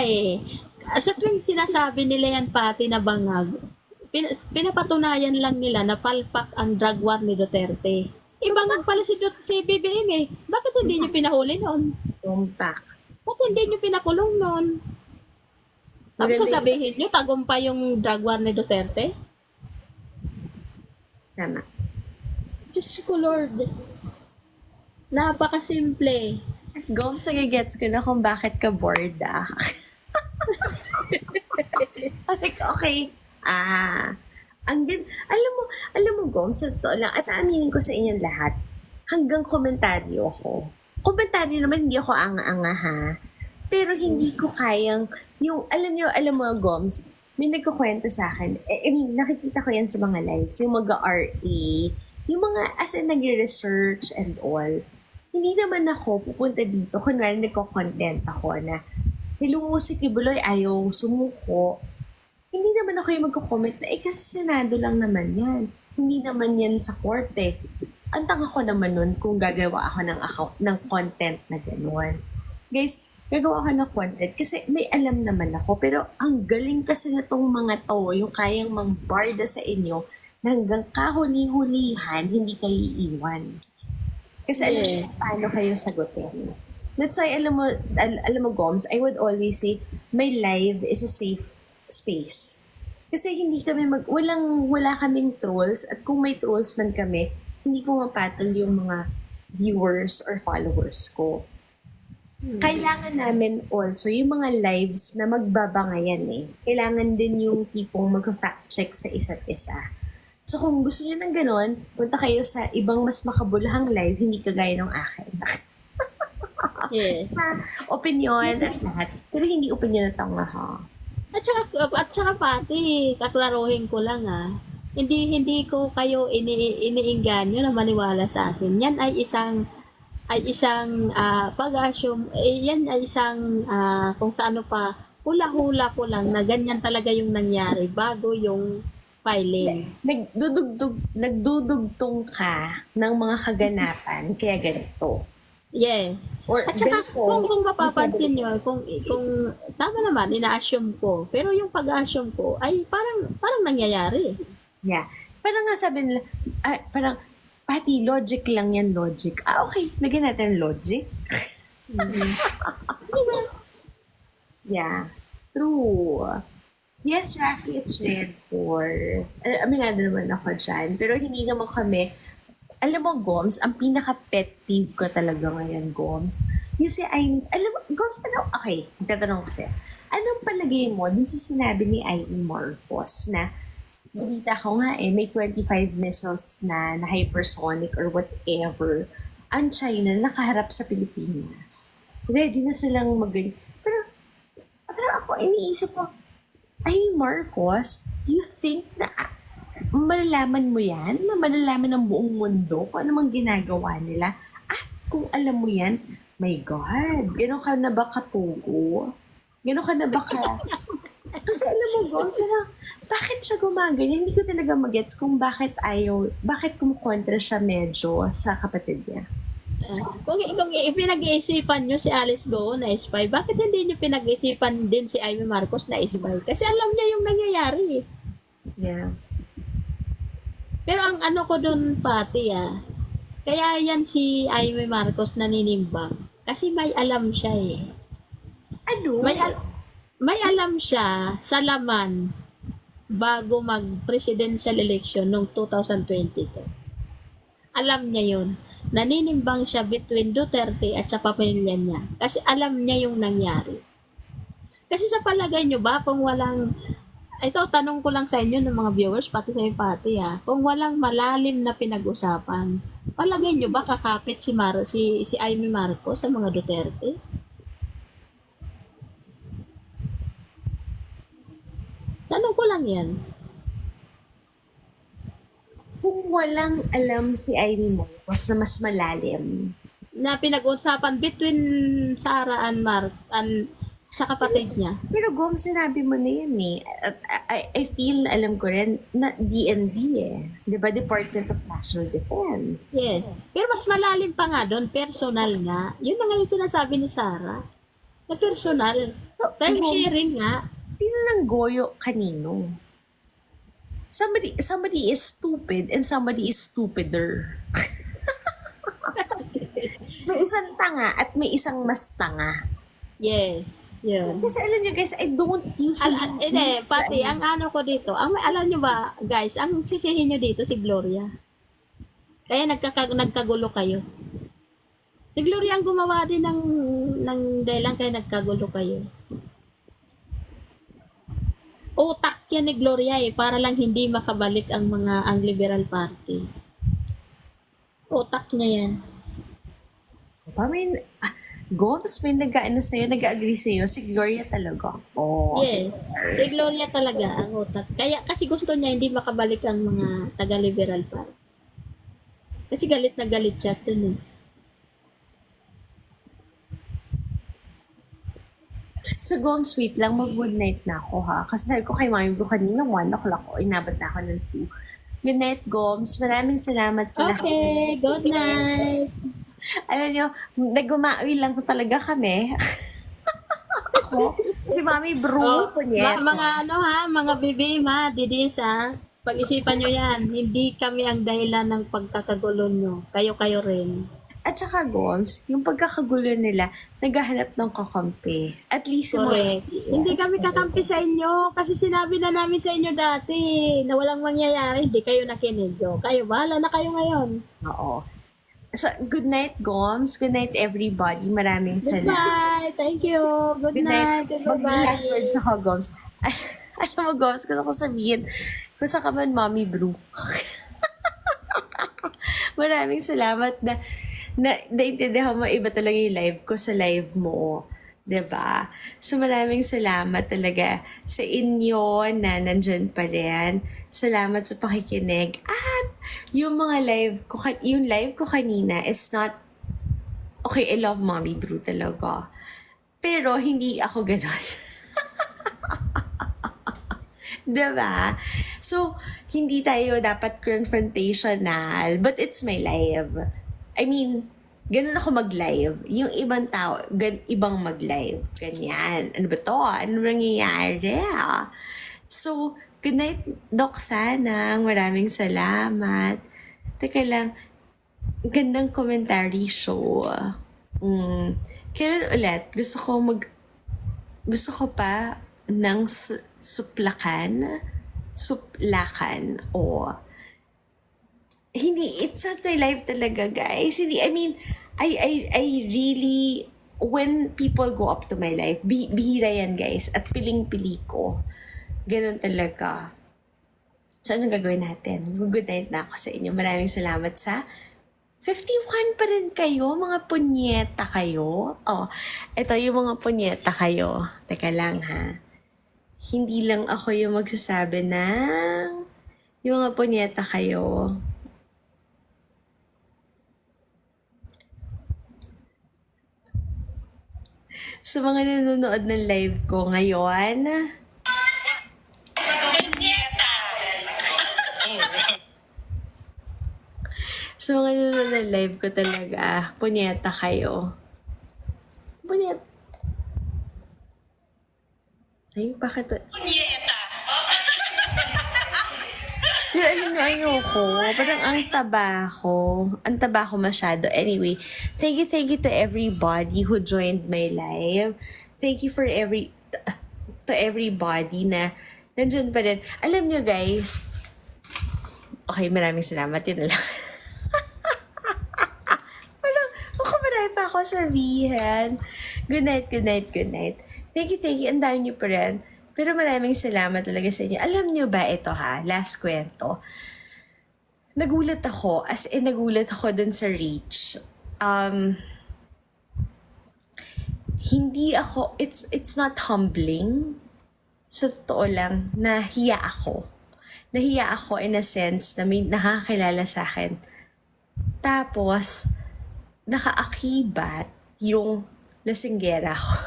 Sa tuwing sinasabi nila yan pati na bangag, pinapatunayan lang nila na palpak ang drug war ni Duterte. Ibangag pala si BBM Bakit hindi nyo pinahuli noon? Tumpak. Bakit hindi nyo pinakulong noon? Tapos sasabihin nyo, tagumpay yung drug war ni Duterte? Tama. Diyos ko Lord. Napakasimple. Goms, nagigets ko na kung bakit ka bored like, okay. Alam mo, Goms, sa totoo lang, at aminin ko sa inyong lahat, hanggang komentaryo ako. Komentaryo naman, hindi ako anga-anga ha. Pero hindi ko kayang, alam mo, Goms, may nagkukwento sa akin, nakikita ko yan sa mga lives, yung mga-RA, yung mga, as in, nag-research and all. Hindi naman ako pupunta dito, kunwari nagko-content ako na, hello, si Kibuloy, ayaw sumuko. Hindi naman ako yung magko-comment na, kasi Senado lang naman yan. Hindi naman yan sa korte. Ang tanga ko naman nun kung gagawa ako ng content na gano'n. Guys, gagawa ako ng content kasi may alam naman ako. Pero ang galing kasi na tong mga to, yung kayang mangbarda sa inyo, na hanggang kahuli-hulihan, hindi kayo iiwan. Kasi alam mo paano kayo sagutin. That's why, alam mo, Goms, I would always say, my live is a safe space. Kasi hindi kami wala kaming trolls, at kung may trolls man kami, hindi ko mapatol yung mga viewers or followers ko. Kailangan namin also yung mga lives na magbabangayan eh. Kailangan din yung tipong mag-fact check sa isa't isa. So kung gusto niyo ng ganon, punta kayo sa ibang mas makabulahang live, hindi kagaya ng akin. Yes. Opinion at lahat. Pero hindi opinion na tanga ha. At saka pati, kaklaruhin ko lang hindi ko kayo iniinganyo na maniwala sa akin. Yan ay isang pag-assume, yan ay isang kung sa ano pa, hula-hula ko lang na ganyan talaga yung nangyari bago yung filing. Nagdudugtong ka ng mga kaganapan, kaya ganito. Yes. Or At saka, ganito, kung mapapansin nyo, kung tama naman, ina-assume ko. Pero yung pag-assume ko ay parang nangyayari. yeah. Parang nga sabi nila, parang, pati logic lang yan, logic. Okay, lagyan natin logic. Diba? Yeah, true. Yes, Rocky, it's red horse. Aminado naman ako dyan. Pero hindi naman kami, alam mo, Goms, ang pinaka-pet peeve ko talaga ngayon, Goms, yung alam mo, Goms, okay, tatanong ko sa'yo, anong palagay mo dun sa sinabi ni Amy Marcos na, balita ko nga may 25 missiles na hypersonic or whatever, ang China nakaharap sa Pilipinas. Ready na silang pero ako, iniisip ko, Amy Marcos, you think na malalaman mo yan? Na malalaman ng buong mundo kung ano mang ginagawa nila? At kung alam mo yan, my God, gano'n ka na ba katugo? Gano'n ka na ba Kasi alam mo, Gonz, bakit siya gumaganyan? Hindi ko talaga magets kung bakit kumukontra siya medyo sa kapatid niya. Kung pinag-iisipan nyo si Alice Go na spy, bakit hindi nyo pinag-iisipan din si Amy Marcos na spy? Kasi alam niya yung nangyayari. Yeah. Pero ang ano ko dun pati kaya yan si Amy Marcos naninimbang. Kasi may alam siya Ano? May alam siya sa laman bago mag-presidential election noong 2022. Alam niya yun. Naninimbang siya between Duterte at sa pamilya niya. Kasi alam niya yung nangyari. Kasi sa palagay nyo ba, kung walang, ito tanong ko lang sa inyo ng mga viewers, pati sa iyo pati kung walang malalim na pinag-usapan, palagay nyo ba kakapit si Amy Marcos sa mga Duterte? Tanong ko lang yan. Kung walang alam si Amy Marcos na mas malalim. Na pinag-usapan between Sara and sa kapatid niya. Pero Gom, sinabi mo na yan At I feel, alam ko rin, na DND Diba? Department of National Defense. Yes. Pero mas malalim pa nga doon, personal nga. Yun na nga yung sinasabi ni Sara. Na personal. Time sharing nga. Sino nang goyo kanino? Somebody is stupid and somebody is stupider. May isang tanga at may isang mas tanga. Yes. Yun. Kasi alam niyo guys, I don't usually... Pati, ang ano ko dito, alam niyo ba, guys, ang sisihin niyo dito si Gloria. Kaya nagkagulo kayo. Si Gloria ang gumawa din ng dahilan kaya nagkagulo kayo. Utak yan ni Gloria para lang hindi makabalik ang Liberal Party. Utak niya yan. Gomes, may nag-ano sa'yo, nag-agree sa'yo. Si Gloria talaga. Oh. Yes. Si Gloria talaga ang utak. Kaya kasi gusto niya hindi makabalik ang mga taga-Liberal Party. Kasi galit na galit siya dun eh. So, Gomes, wait lang, mag-good night na ako ha. Kasi sabi ko kay Mami Bro kanina, 1 o'clock ko, inabot na ako ng 2. Good night, Gomes. Maraming salamat sa lahat. Okay, good night. Alam nyo, nagmamawi lang talaga kami. Ako, si Mami Bro, punyet. Mga bibim ha, didis ha. Pag-isipan nyo yan, hindi kami ang dahilan ng pagkakagulo nyo. Kayo-kayo rin. At saka, Gomes, yung pagkakagulo nila, naghahanap ng kakampi. At least, yung Correct. Hindi kami kakampi sa inyo kasi sinabi na namin sa inyo dati na walang mangyayari, hindi kayo nakinig. Kayo, bahala na kayo ngayon. Oo. So, good night, Gomes. Good night, everybody. Maraming Good salamat. night. Thank you. Good night, Mag-last everybody. words ako, Gomes. Alam mo, Gomes, gusto ko sabihin, kung sa ka man, Mommy Brew. Maraming salamat na naintindihan mo iba talaga yung live ko sa live mo. 'Di ba? So maraming salamat talaga sa inyo na nandyan pa rin. Salamat sa pakikinig. At yung mga yung live ko kanina is not, okay, I love Mommy Brew talaga. Pero hindi ako ganon. 'Di ba? So, hindi tayo dapat confrontational, but it's my live. I mean, ganun ako mag-live. Yung ibang tao, ibang mag-live. Ganyan. Ano ba to? Ano nangyayari? So, good night, Doc Sanang. Maraming salamat. Teka lang, gandang commentary show. Kailan ulit? Gusto ko pa ng suplakan o hindi, it's not my life talaga, guys. Hindi, I mean, I really, when people go up to my life, bihira yan, guys. At piling-pili ko. Ganun talaga. So, anong gagawin natin? Good night na ako sa inyo. Maraming salamat sa 51 pa rin kayo, mga punyeta kayo. Oh, ito yung mga punyeta kayo. Teka lang, ha. Hindi lang ako yung magsasabi ng yung mga punyeta kayo. Sa mga nanonood ng live ko ngayon, sa mga nanonood ng live ko talaga, punyeta kayo. Punyeta. Ay, bakit? Punyeta! Yung ayoko. Parang ang taba ko masyado. Anyway, thank you to everybody who joined my live. Thank you to everybody na nandyan pa rin. Alam nyo, guys, okay, maraming salamat. Yun na lang. Parang, marami pa ako sabihin. Good night. Thank you. Ang dami nyo pa rin. Pero maraming salamat talaga sa inyo. Alam nyo ba ito ha? Last kwento. Nagulat ako dun sa reach. Hindi ako, it's not humbling. Sa totoo lang, nahiya ako. Nahiya ako in a sense na may nakakilala sa akin. Tapos, nakaakibat yung lasinggera ko.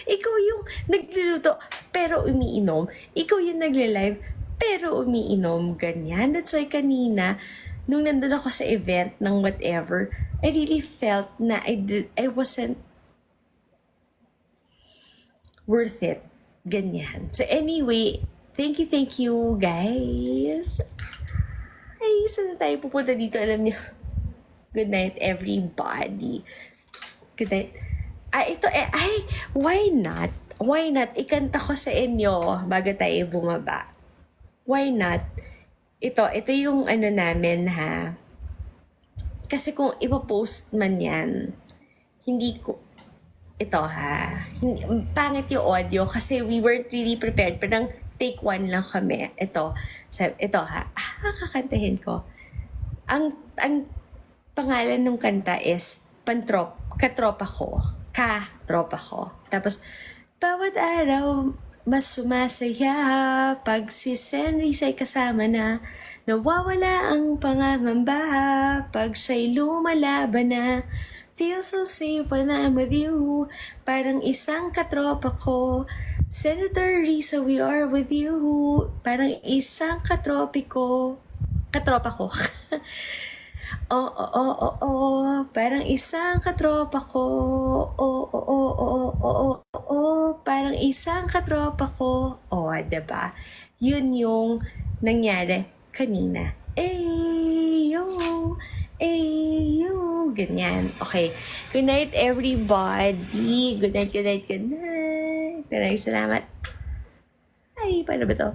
Ikaw yung nagluluto, pero umiinom. Ikaw yung nagle-live, pero umiinom. Ganyan. That's why kanina, nung nandun ako sa event ng whatever, I really felt na I wasn't worth it. Ganyan. So anyway, thank you, guys. Ay, saan na tayo pupunta dito? Alam niyo. Good night, everybody. Good night. Why not? Why not? Ikanta ko sa inyo bago tayo bumaba. Why not? Ito yung ano namin, ha? Kasi kung ipopost man yan, hindi ko, ito ha, hindi, pangit yung audio kasi we weren't really prepared. Parang take one lang kami. Ito ha, kakantahin ko. Ang pangalan ng kanta is Katropa Ko. Katropa Ko. Tapos, bawat araw, mas sumasaya pag si Senris ay kasama na. Nawawala ang pangangamba pag siya'y lumalaban na. Feel so safe when I'm with you. Parang isang katropa ko. Senator Risa, we are with you. Parang isang katropa ko. Oo. Parang isang katropa ko. Oo. Parang isang katropa ko. Diba? Yun yung nangyari kanina. Ayo. Ganyan. Okay. Good night, everybody. Good night. Maraming salamat. Ay, paano ba to?